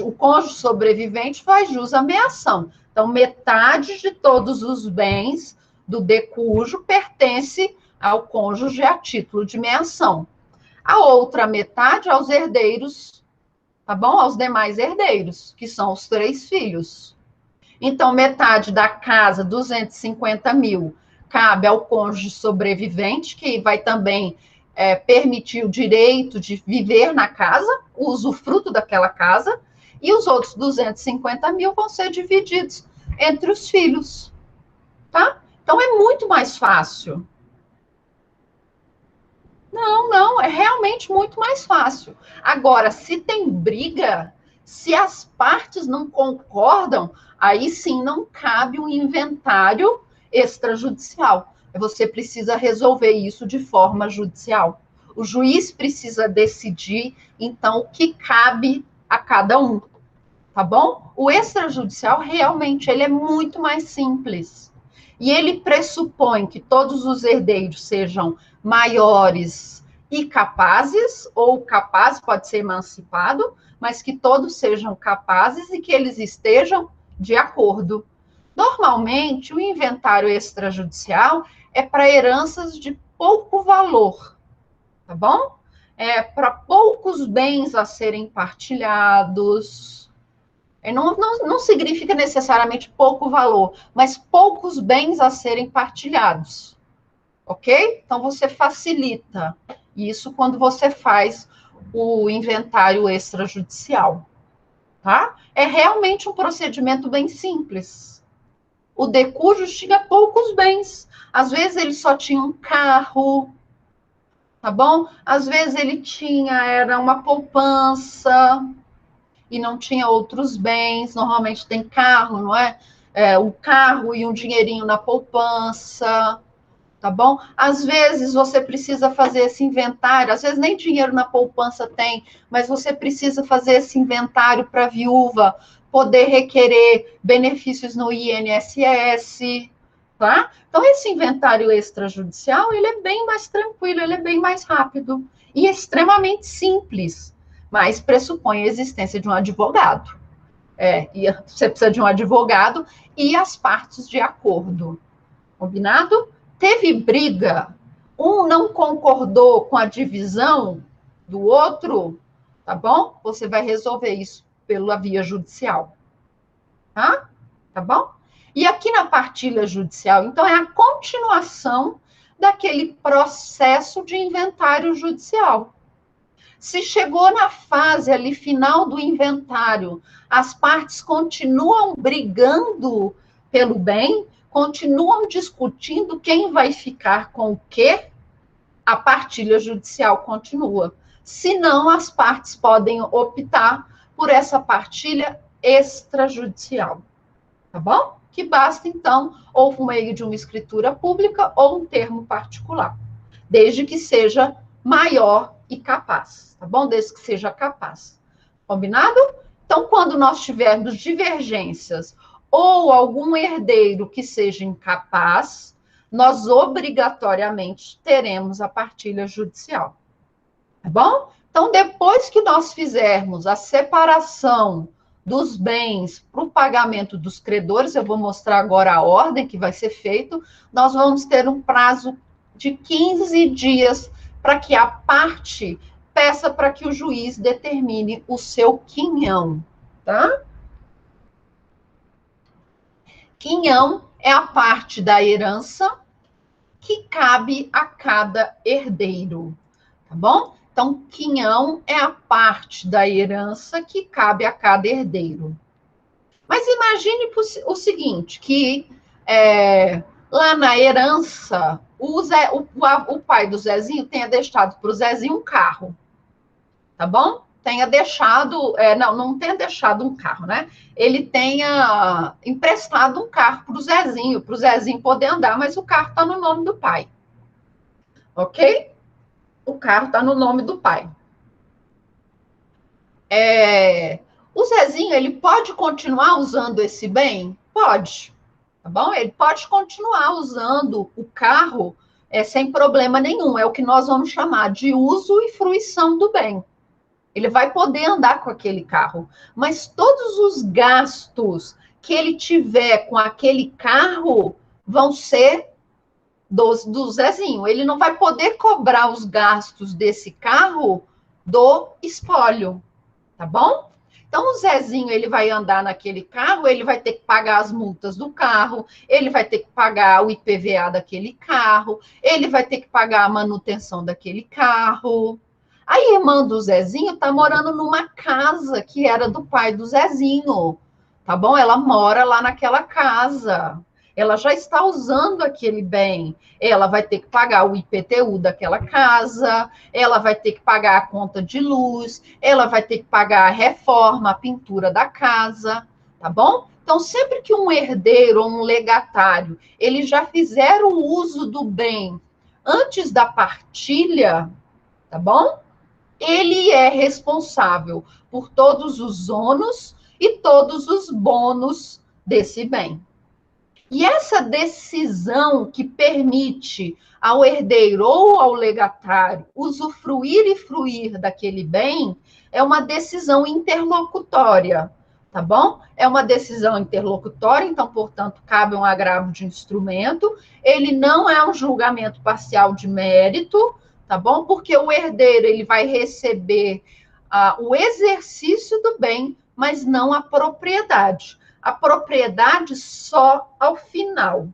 o cônjuge sobrevivente faz jus à meação. Então, metade de todos os bens do decujo pertence ao cônjuge a título de meação. A outra metade aos herdeiros, tá bom? Aos demais herdeiros, que são os 3 filhos. Então, metade da casa, 250 mil, cabe ao cônjuge sobrevivente, que vai também permitir o direito de viver na casa, o usufruto daquela casa, e os outros 250 mil vão ser divididos entre os filhos, tá? Então, é muito mais fácil. Não, é realmente muito mais fácil. Agora, se tem briga, se as partes não concordam, aí sim não cabe um inventário extrajudicial. Você precisa resolver isso de forma judicial. O juiz precisa decidir, então, o que cabe a cada um, tá bom? O extrajudicial, realmente, ele é muito mais simples. E ele pressupõe que todos os herdeiros sejam maiores e capazes, ou capaz pode ser emancipado, mas que todos sejam capazes e que eles estejam de acordo. Normalmente, o inventário extrajudicial é para heranças de pouco valor, tá bom? É para poucos bens a serem partilhados. Não significa necessariamente pouco valor, mas poucos bens a serem partilhados. Ok? Então, você facilita isso quando você faz o inventário extrajudicial, tá? É realmente um procedimento bem simples. O decujus tinha poucos bens. Às vezes, ele só tinha um carro, tá bom? Às vezes, ele era uma poupança e não tinha outros bens. Normalmente, tem carro, não é? O carro e um dinheirinho na poupança, tá bom? Às vezes você precisa fazer esse inventário, às vezes nem dinheiro na poupança tem, mas você precisa fazer esse inventário para a viúva poder requerer benefícios no INSS, tá? Então, esse inventário extrajudicial, ele é bem mais tranquilo, ele é bem mais rápido e extremamente simples, mas pressupõe a existência de um advogado. E você precisa de um advogado e as partes de acordo. Combinado? Teve briga, um não concordou com a divisão do outro, tá bom? Você vai resolver isso pela via judicial, tá? Tá bom? E aqui na partilha judicial, então, é a continuação daquele processo de inventário judicial. Se chegou na fase ali final do inventário, as partes continuam brigando pelo bem, continuam discutindo quem vai ficar com o quê, a partilha judicial continua. Se não, as partes podem optar por essa partilha extrajudicial. Tá bom? Que basta, então, ou por meio de uma escritura pública ou um termo particular, desde que seja maior e capaz, tá bom? Desde que seja capaz. Combinado? Então, quando nós tivermos divergências ou algum herdeiro que seja incapaz, nós obrigatoriamente teremos a partilha judicial. Tá bom? Então, depois que nós fizermos a separação dos bens para o pagamento dos credores, eu vou mostrar agora a ordem que vai ser feito, nós vamos ter um prazo de 15 dias para que a parte peça para que o juiz determine o seu quinhão, tá? Quinhão é a parte da herança que cabe a cada herdeiro, tá bom? Então, quinhão é a parte da herança que cabe a cada herdeiro. Mas imagine o seguinte, que lá na herança, o pai do Zezinho tenha deixado para o Zezinho um carro, tá bom? Tenha deixado, não tenha deixado um carro, né? Ele tenha emprestado um carro para o Zezinho poder andar, mas o carro está no nome do pai. Ok? O carro está no nome do pai. O Zezinho, ele pode continuar usando esse bem? Pode, tá bom? Ele pode continuar usando o carro sem problema nenhum. É o que nós vamos chamar de uso e fruição do bem. Ele vai poder andar com aquele carro, mas todos os gastos que ele tiver com aquele carro vão ser do Zezinho. Ele não vai poder cobrar os gastos desse carro do espólio, tá bom? Então, o Zezinho, ele vai andar naquele carro, ele vai ter que pagar as multas do carro, ele vai ter que pagar o IPVA daquele carro, ele vai ter que pagar a manutenção daquele carro. A irmã do Zezinho está morando numa casa que era do pai do Zezinho, tá bom? Ela mora lá naquela casa. Ela já está usando aquele bem. Ela vai ter que pagar o IPTU daquela casa, ela vai ter que pagar a conta de luz, ela vai ter que pagar a reforma, a pintura da casa, tá bom? Então, sempre que um herdeiro ou um legatário, eles já fizeram o uso do bem antes da partilha, tá bom? Ele é responsável por todos os ônus e todos os bônus desse bem. E essa decisão que permite ao herdeiro ou ao legatário usufruir e fruir daquele bem é uma decisão interlocutória, tá bom? É uma decisão interlocutória, então, portanto, cabe um agravo de instrumento. Ele não é um julgamento parcial de mérito, tá bom? Porque o herdeiro ele vai receber o exercício do bem, mas não a propriedade. A propriedade só ao final,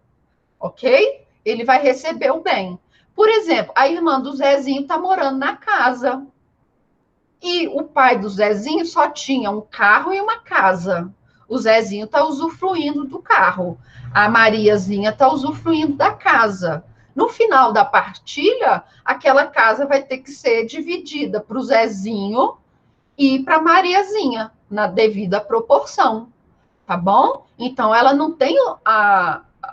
ok? Ele vai receber o bem. Por exemplo, a irmã do Zezinho está morando na casa. E o pai do Zezinho só tinha um carro e uma casa. O Zezinho está usufruindo do carro. A Mariazinha está usufruindo da casa. No final da partilha, aquela casa vai ter que ser dividida para o Zezinho e para a Mariazinha, na devida proporção. Tá bom? Então, ela não tem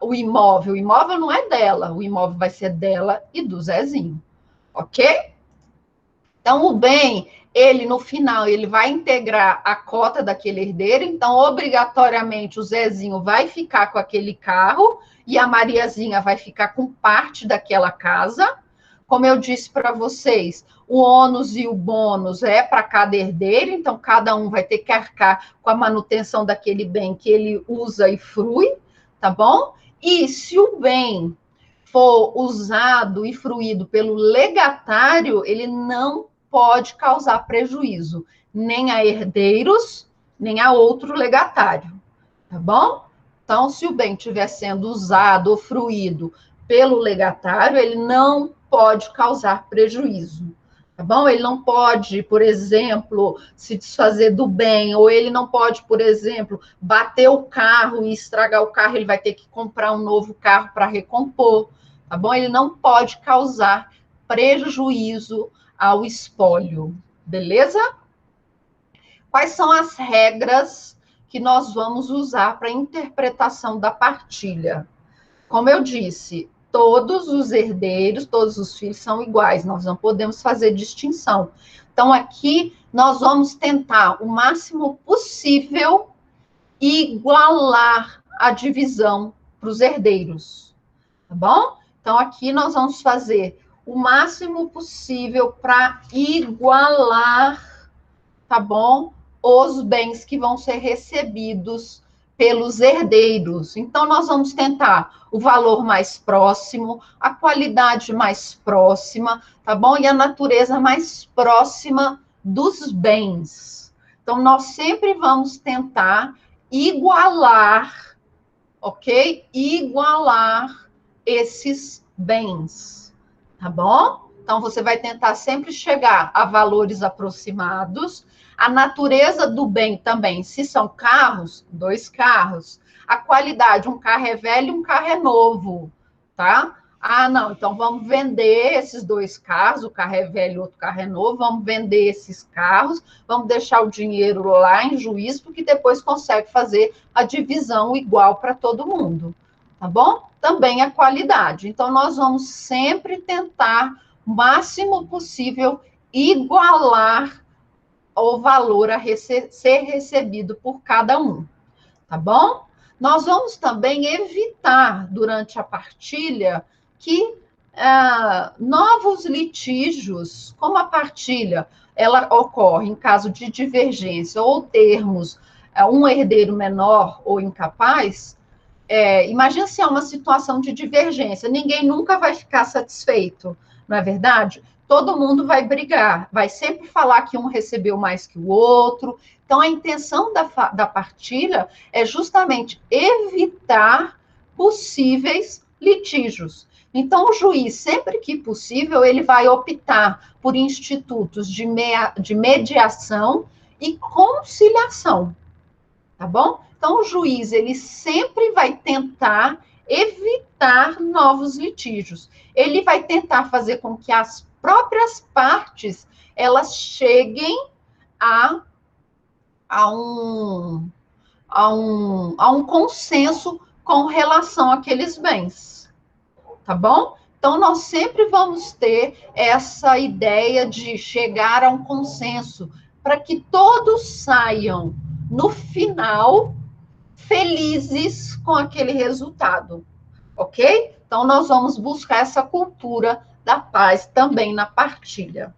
o imóvel não é dela, o imóvel vai ser dela e do Zezinho, ok? Então, o bem, ele no final, ele vai integrar a cota daquele herdeiro, então, obrigatoriamente, o Zezinho vai ficar com aquele carro e a Mariazinha vai ficar com parte daquela casa. Como eu disse para vocês, o ônus e o bônus é para cada herdeiro, então cada um vai ter que arcar com a manutenção daquele bem que ele usa e frui, tá bom? E se o bem for usado e fruído pelo legatário, ele não pode causar prejuízo, nem a herdeiros, nem a outro legatário, tá bom? Então, se o bem estiver sendo usado ou fruído pelo legatário, ele não pode causar prejuízo. Tá bom? Ele não pode, por exemplo, se desfazer do bem, ou ele não pode, por exemplo, bater o carro e estragar o carro, ele vai ter que comprar um novo carro para recompor, tá bom? Ele não pode causar prejuízo ao espólio, beleza? Quais são as regras que nós vamos usar para a interpretação da partilha? Como eu disse, todos os herdeiros, todos os filhos são iguais, nós não podemos fazer distinção. Então, aqui, nós vamos tentar o máximo possível igualar a divisão para os herdeiros, tá bom? Então, aqui nós vamos fazer o máximo possível para igualar, tá bom? Os bens que vão ser recebidos pelos herdeiros. Então, nós vamos tentar o valor mais próximo, a qualidade mais próxima, tá bom? E a natureza mais próxima dos bens. Então, nós sempre vamos tentar igualar, ok? Igualar esses bens, tá bom? Então, você vai tentar sempre chegar a valores aproximados. A natureza do bem também, se são carros, 2 carros. A qualidade, um carro é velho, um carro é novo, tá? Ah, não, então vamos vender esses 2 carros, o carro é velho, outro carro é novo, vamos vender esses carros, vamos deixar o dinheiro lá em juízo, porque depois consegue fazer a divisão igual para todo mundo, tá bom? Também a qualidade. Então, nós vamos sempre tentar o máximo possível igualar o valor a ser recebido por cada um, tá bom? Nós vamos também evitar, durante a partilha, que novos litígios, como a partilha, ela ocorre em caso de divergência ou termos um herdeiro menor ou incapaz, imagina se é uma situação de divergência, ninguém nunca vai ficar satisfeito, não é verdade? Todo mundo vai brigar, vai sempre falar que um recebeu mais que o outro. Então, a intenção da partilha é justamente evitar possíveis litígios. Então, o juiz, sempre que possível, ele vai optar por institutos de mediação e conciliação, tá bom? Então, o juiz, ele sempre vai tentar evitar novos litígios. Ele vai tentar fazer com que as próprias partes, elas cheguem a um consenso com relação àqueles bens, tá bom? Então, nós sempre vamos ter essa ideia de chegar a um consenso, para que todos saiam, no final, felizes com aquele resultado, ok? Então, nós vamos buscar essa cultura da paz também na partilha.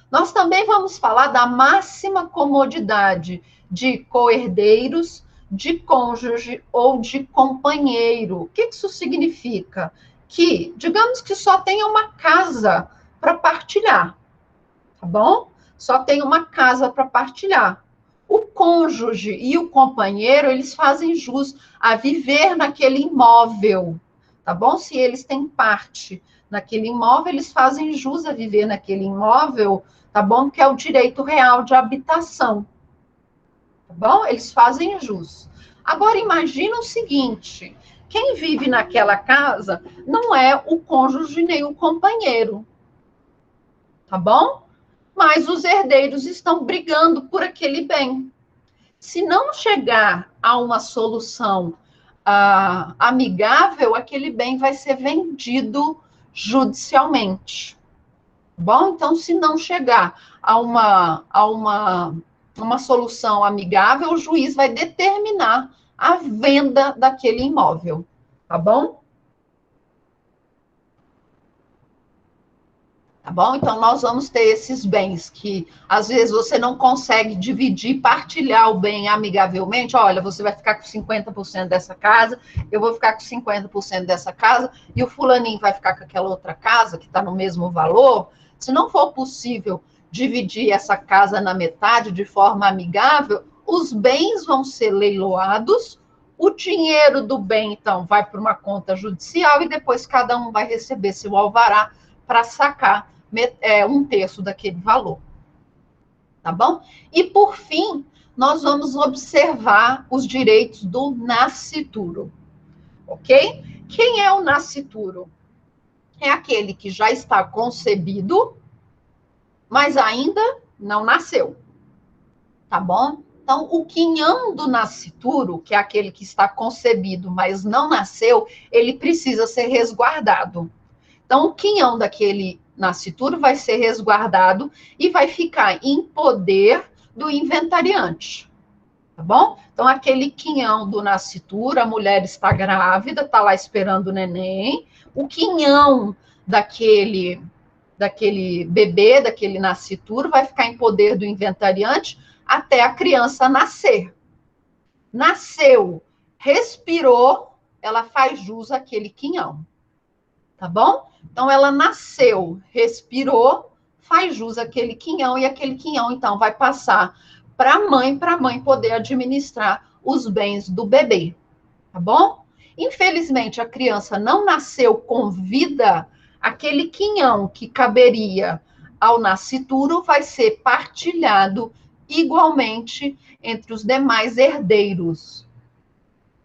Nós também vamos falar da máxima comodidade de co-herdeiros, de cônjuge ou de companheiro. O que isso significa? Que, digamos que só tenha uma casa para partilhar, tá bom? Só tem uma casa para partilhar. O cônjuge e o companheiro, eles fazem jus a viver naquele imóvel, tá bom? Se eles têm parte naquele imóvel, eles fazem jus a viver naquele imóvel, tá bom? Que é o direito real de habitação, tá bom? Eles fazem jus. Agora, imagina o seguinte, quem vive naquela casa não é o cônjuge nem o companheiro, tá bom? Mas os herdeiros estão brigando por aquele bem. Se não chegar a uma solução amigável, aquele bem vai ser vendido judicialmente. Bom, então, se não chegar a uma solução amigável, o juiz vai determinar a venda daquele imóvel, tá bom? Tá bom? Então, nós vamos ter esses bens que, às vezes, você não consegue dividir, partilhar o bem amigavelmente. Olha, você vai ficar com 50% dessa casa, eu vou ficar com 50% dessa casa, e o fulaninho vai ficar com aquela outra casa, que está no mesmo valor. Se não for possível dividir essa casa na metade de forma amigável, os bens vão ser leiloados, o dinheiro do bem, então, vai para uma conta judicial, e depois cada um vai receber seu alvará para sacar 1/3 daquele valor. Tá bom? E, por fim, nós vamos observar os direitos do nascituro. Ok? Quem é o nascituro? É aquele que já está concebido, mas ainda não nasceu. Tá bom? Então, o quinhão do nascituro, que é aquele que está concebido, mas não nasceu, ele precisa ser resguardado. Então, o quinhão daquele nascituro vai ser resguardado e vai ficar em poder do inventariante. Tá bom? Então, aquele quinhão do nascituro, a mulher está grávida, está lá esperando o neném, o quinhão daquele bebê, daquele nascituro, vai ficar em poder do inventariante até a criança nascer. Nasceu, respirou, ela faz jus àquele quinhão. Tá bom? Então, ela nasceu, respirou, faz jus àquele quinhão, e aquele quinhão, então, vai passar para a mãe poder administrar os bens do bebê. Tá bom? Infelizmente, a criança não nasceu com vida, aquele quinhão que caberia ao nascituro vai ser partilhado igualmente entre os demais herdeiros.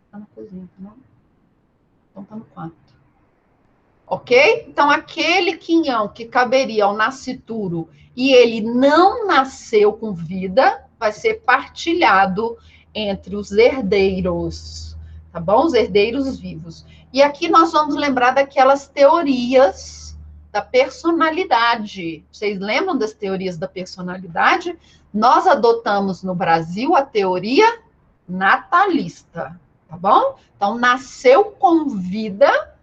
Está na cozinha, não? Então está no quarto. Ok? Então, aquele quinhão que caberia ao nascituro e ele não nasceu com vida, vai ser partilhado entre os herdeiros, tá bom? Os herdeiros vivos. E aqui nós vamos lembrar daquelas teorias da personalidade. Vocês lembram das teorias da personalidade? Nós adotamos no Brasil a teoria natalista, tá bom? Então, nasceu com vida,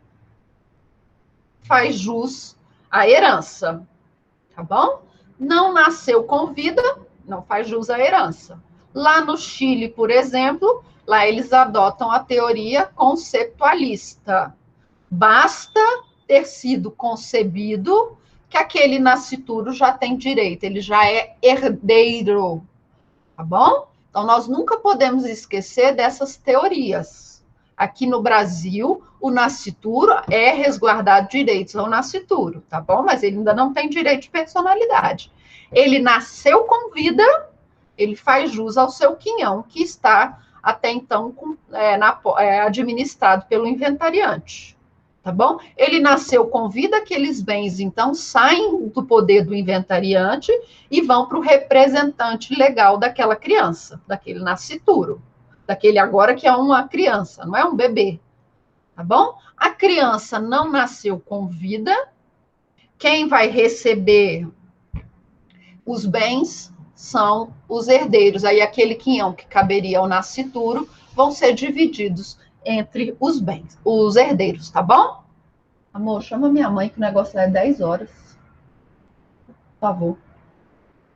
faz jus à herança, tá bom? Não nasceu com vida, não faz jus à herança. Lá no Chile, por exemplo, lá eles adotam a teoria conceptualista. Basta ter sido concebido que aquele nascituro já tem direito, ele já é herdeiro, tá bom? Então, nós nunca podemos esquecer dessas teorias. Aqui no Brasil, o nascituro é resguardado direitos ao nascituro, tá bom? Mas ele ainda não tem direito de personalidade. Ele nasceu com vida, ele faz jus ao seu quinhão, que está até então administrado pelo inventariante, tá bom? Ele nasceu com vida, aqueles bens, então, saem do poder do inventariante e vão para o representante legal daquela criança, daquele nascituro, daquele agora que é uma criança, não é um bebê, tá bom? A criança não nasceu com vida, quem vai receber os bens são os herdeiros. Aí aquele quinhão que caberia ao nascituro vão ser divididos entre os bens, os herdeiros, tá bom? Amor, chama minha mãe que o negócio é 10 horas. Por favor.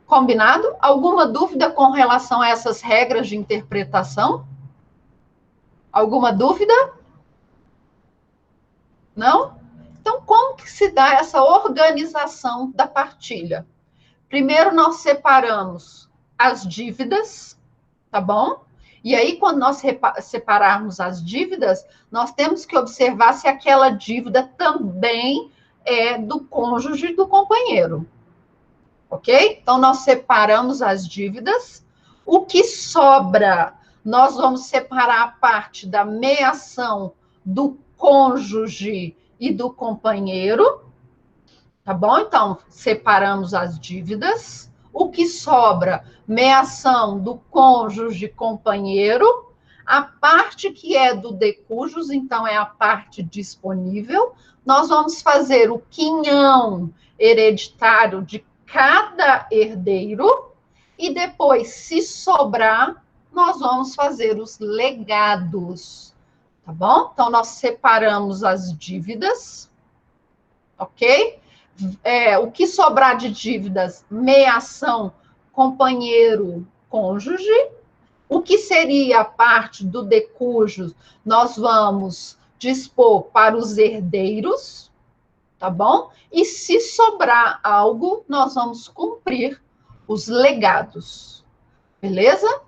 Combinado? Alguma dúvida com relação a essas regras de interpretação? Alguma dúvida? Não? Então, como que se dá essa organização da partilha? Primeiro, nós separamos as dívidas, tá bom? E aí, quando nós separarmos as dívidas, nós temos que observar se aquela dívida também é do cônjuge e do companheiro. Ok? Então, nós separamos as dívidas. O que sobra, nós vamos separar a parte da meação do cônjuge e do companheiro. Tá bom? Então, separamos as dívidas. O que sobra, meação do cônjuge companheiro. A parte que é do decujus, então, é a parte disponível. Nós vamos fazer o quinhão hereditário de cada herdeiro. E depois, se sobrar, nós vamos fazer os legados. Tá bom? Então, nós separamos as dívidas. Ok? O que sobrar de dívidas, meação, companheiro, cônjuge. O que seria a parte do decujus, nós vamos dispor para os herdeiros, tá bom? E se sobrar algo, nós vamos cumprir os legados, beleza?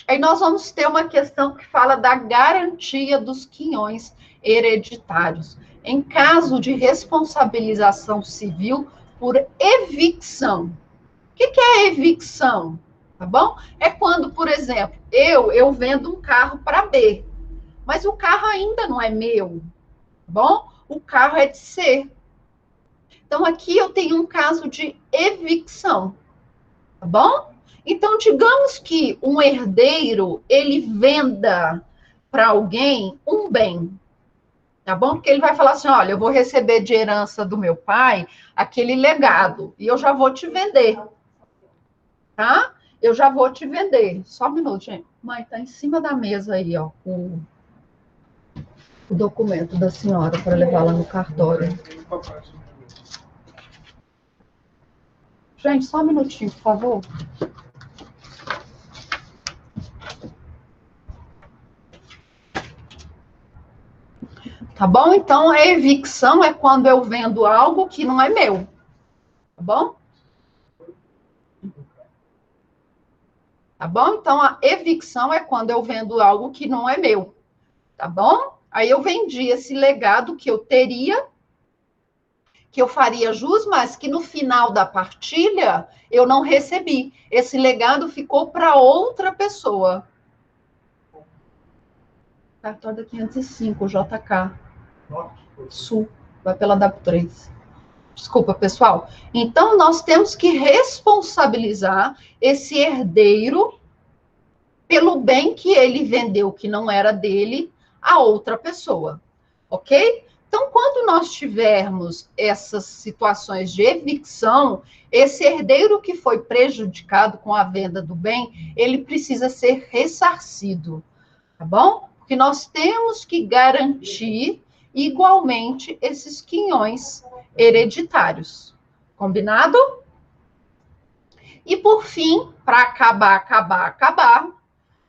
Aí nós vamos ter uma questão que fala da garantia dos quinhões hereditários. Em caso de responsabilização civil por evicção. O que é evicção? Tá bom? É quando, por exemplo, eu vendo um carro para B, mas o carro ainda não é meu, tá bom? O carro é de C. Então, aqui eu tenho um caso de evicção, tá bom? Então, digamos que um herdeiro, ele venda para alguém um bem, tá bom? Porque ele vai falar assim, olha, eu vou receber de herança do meu pai aquele legado, e eu já vou te vender, tá? Eu já vou te vender. Só um minuto, gente. Mãe, tá em cima da mesa aí, ó, o documento da senhora para levar lá no cartório. Gente, só um minutinho, por favor. Tá bom? Então, a evicção é quando eu vendo algo que não é meu. Tá bom? Tá bom? Então, a evicção é quando eu vendo algo que não é meu. Tá bom? Aí eu vendi esse legado que eu teria, que eu faria jus, mas que no final da partilha eu não recebi. Esse legado ficou para outra pessoa. Cartório da 505, JK. Sul, vai pela W3. Desculpa, pessoal. Então, nós temos que responsabilizar esse herdeiro pelo bem que ele vendeu, que não era dele, a outra pessoa. Ok? Então, quando nós tivermos essas situações de evicção, esse herdeiro que foi prejudicado com a venda do bem, ele precisa ser ressarcido, tá bom? Porque nós temos que garantir igualmente esses quinhões hereditários. Combinado? E por fim, para acabar,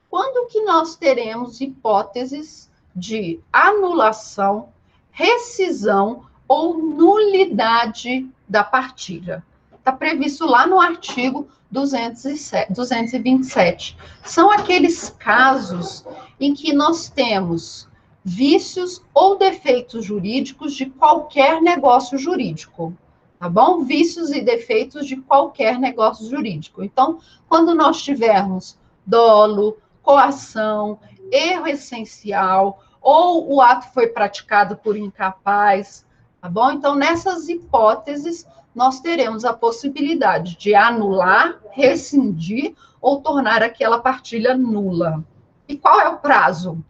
quando que nós teremos hipóteses de anulação, rescisão ou nulidade da partilha? Está previsto lá no artigo 227. São aqueles casos em que nós temos vícios ou defeitos jurídicos de qualquer negócio jurídico, tá bom? Vícios e defeitos de qualquer negócio jurídico. Então, quando nós tivermos dolo, coação, erro essencial, ou o ato foi praticado por incapaz, tá bom? Então, nessas hipóteses, nós teremos a possibilidade de anular, rescindir ou tornar aquela partilha nula. E qual é o prazo?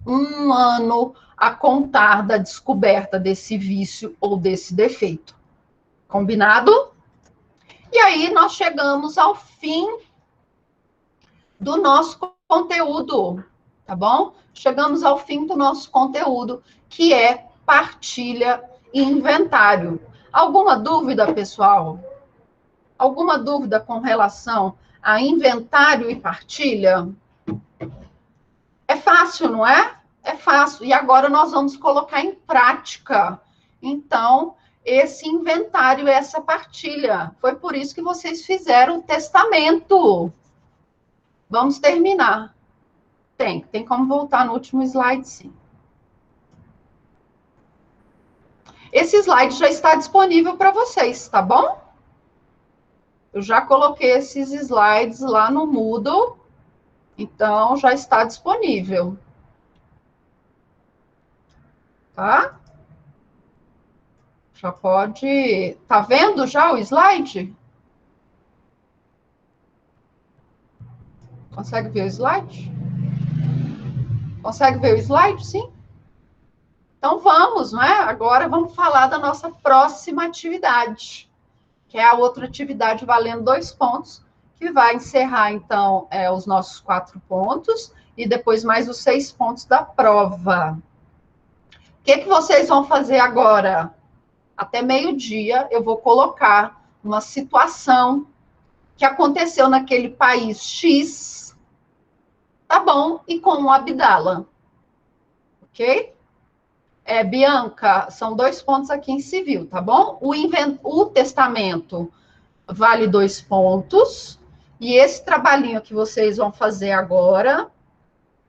1 ano a contar da descoberta desse vício ou desse defeito. Combinado? E aí nós chegamos ao fim do nosso conteúdo, tá bom? Chegamos ao fim do nosso conteúdo, que é partilha e inventário. Alguma dúvida, pessoal? Alguma dúvida com relação a inventário e partilha? É fácil, não é? É fácil. E agora nós vamos colocar em prática. Então, esse inventário, essa partilha. Foi por isso que vocês fizeram o testamento. Vamos terminar. Tem como voltar no último slide, sim. Esse slide já está disponível para vocês, tá bom? Eu já coloquei esses slides lá no Moodle, então já está disponível. Tá? Já pode... Tá vendo já o slide? Consegue ver o slide? Consegue ver o slide, sim? Então vamos, não é? Agora vamos falar da nossa próxima atividade, que é a outra atividade valendo 2 pontos, que vai encerrar, então, os nossos 4 pontos e depois mais os 6 pontos da prova. O que vocês vão fazer agora? Até meio-dia eu vou colocar uma situação que aconteceu naquele país X, tá bom? E com o Abdala, ok? Bianca, são 2 pontos aqui em civil, tá bom? O testamento vale 2 pontos, e esse trabalhinho que vocês vão fazer agora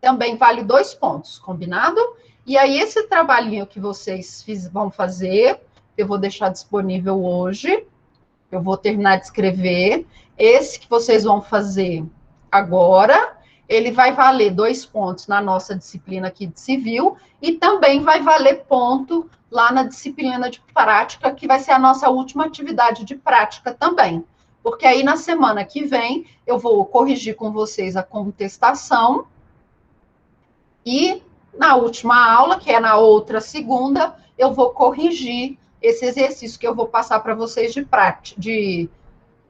também vale 2 pontos, combinado? E aí, esse trabalhinho que vocês vão fazer eu vou deixar disponível hoje. Eu vou terminar de escrever. Esse que vocês vão fazer agora, ele vai valer 2 pontos na nossa disciplina aqui de civil e também vai valer ponto lá na disciplina de prática, que vai ser a nossa última atividade de prática também. Porque aí na semana que vem eu vou corrigir com vocês a contestação e na última aula, que é na outra segunda, eu vou corrigir esse exercício que eu vou passar para vocês de prática,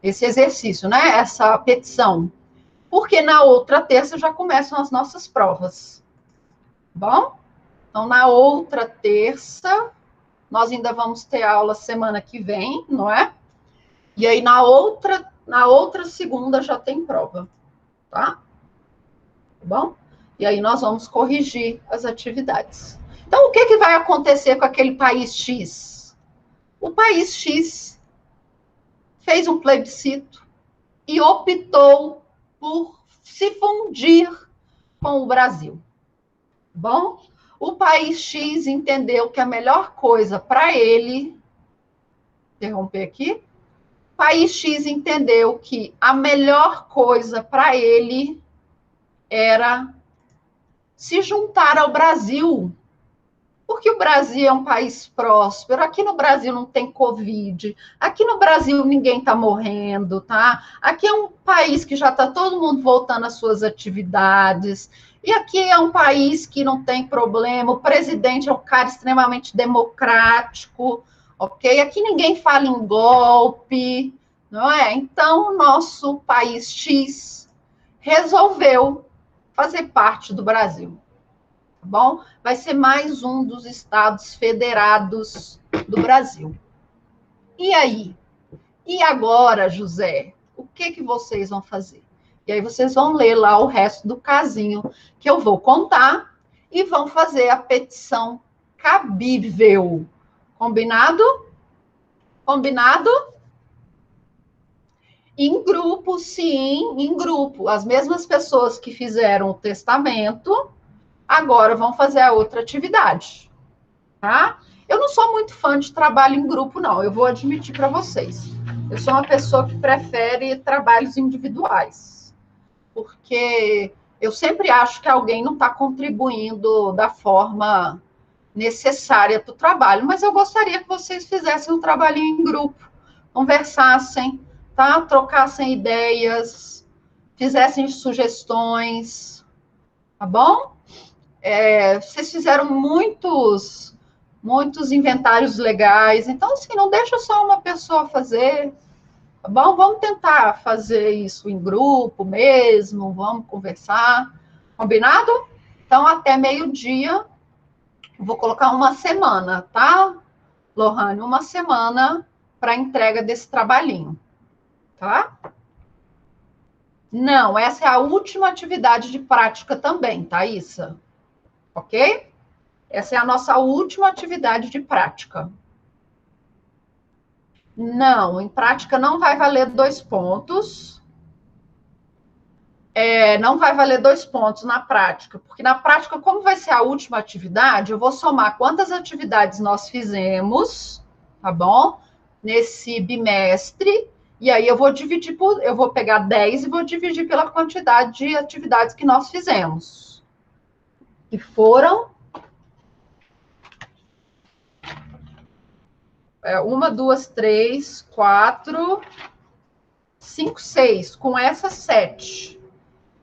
esse exercício, né? Essa petição. Porque na outra terça já começam as nossas provas. Bom? Então, na outra terça, nós ainda vamos ter aula semana que vem, não é? E aí, na outra segunda já tem prova, tá? Bom? E aí nós vamos corrigir as atividades. Então, o que vai acontecer com aquele país X? O país X fez um plebiscito e optou por se fundir com o Brasil. Bom, o país X entendeu que a melhor coisa para ele, interromper aqui, o país X entendeu que a melhor coisa para ele era se juntar ao Brasil, porque o Brasil é um país próspero, aqui no Brasil não tem Covid, aqui no Brasil ninguém está morrendo, tá? Aqui é um país que já está todo mundo voltando às suas atividades, e aqui é um país que não tem problema, o presidente é um cara extremamente democrático, ok? Aqui ninguém fala em golpe, não é? Então, o nosso país X resolveu fazer parte do Brasil. Tá bom? Vai ser mais um dos estados federados do Brasil. E aí? E agora, José? O que vocês vão fazer? E aí vocês vão ler lá o resto do casinho que eu vou contar e vão fazer a petição cabível. Combinado? Combinado? Em grupo, sim, em grupo. As mesmas pessoas que fizeram o testamento agora vão fazer a outra atividade, tá? Eu não sou muito fã de trabalho em grupo, não. Eu vou admitir para vocês. Eu sou uma pessoa que prefere trabalhos individuais, porque eu sempre acho que alguém não está contribuindo da forma necessária para o trabalho, mas eu gostaria que vocês fizessem um trabalhinho em grupo, conversassem, tá? Trocassem ideias, fizessem sugestões, tá bom? Vocês fizeram muitos inventários legais, então, assim, não deixa só uma pessoa fazer, tá bom? Vamos tentar fazer isso em grupo mesmo, vamos conversar, combinado? Então, até meio-dia, vou colocar uma semana, tá, Lohane? Uma semana para entrega desse trabalhinho, tá? Não, essa é a última atividade de prática também, Thaísa. Ok? Essa é a nossa última atividade de prática. Não, em prática não vai valer 2 pontos. Não vai valer 2 pontos na prática, porque na prática, como vai ser a última atividade, eu vou somar quantas atividades nós fizemos, tá bom? Nesse bimestre, e aí eu vou pegar 10 e vou dividir pela quantidade de atividades que nós fizemos. E foram 1, 2, 3, 4, 5, 6. Com essas 7,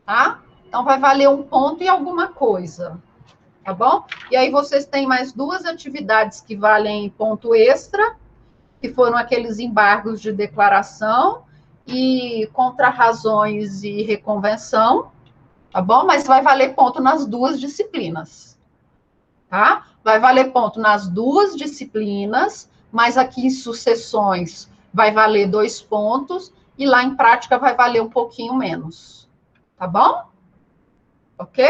tá? Então, vai valer 1 ponto e alguma coisa, tá bom? E aí, vocês têm mais 2 atividades que valem ponto extra, que foram aqueles embargos de declaração e contrarrazões e reconvenção, tá bom? Mas vai valer ponto nas 2 disciplinas, tá? Vai valer ponto nas 2 disciplinas, mas aqui em sucessões vai valer 2 pontos e lá em prática vai valer um pouquinho menos. Tá bom? Ok?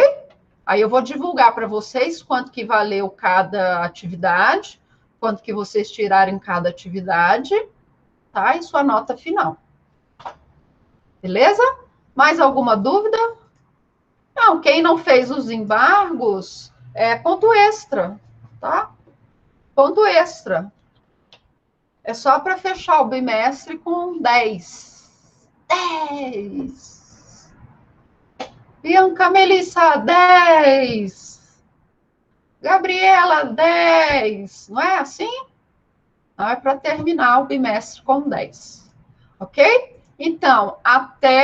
Aí eu vou divulgar para vocês quanto que valeu cada atividade, quanto que vocês tirarem cada atividade, tá? E sua nota final. Beleza? Mais alguma dúvida? Não, quem não fez os embargos, ponto extra, tá? Ponto extra. É só para fechar o bimestre com 10. 10. Bianca Melissa, 10. Gabriela, 10. Não é assim? Não é para terminar o bimestre com 10. Ok? Então, até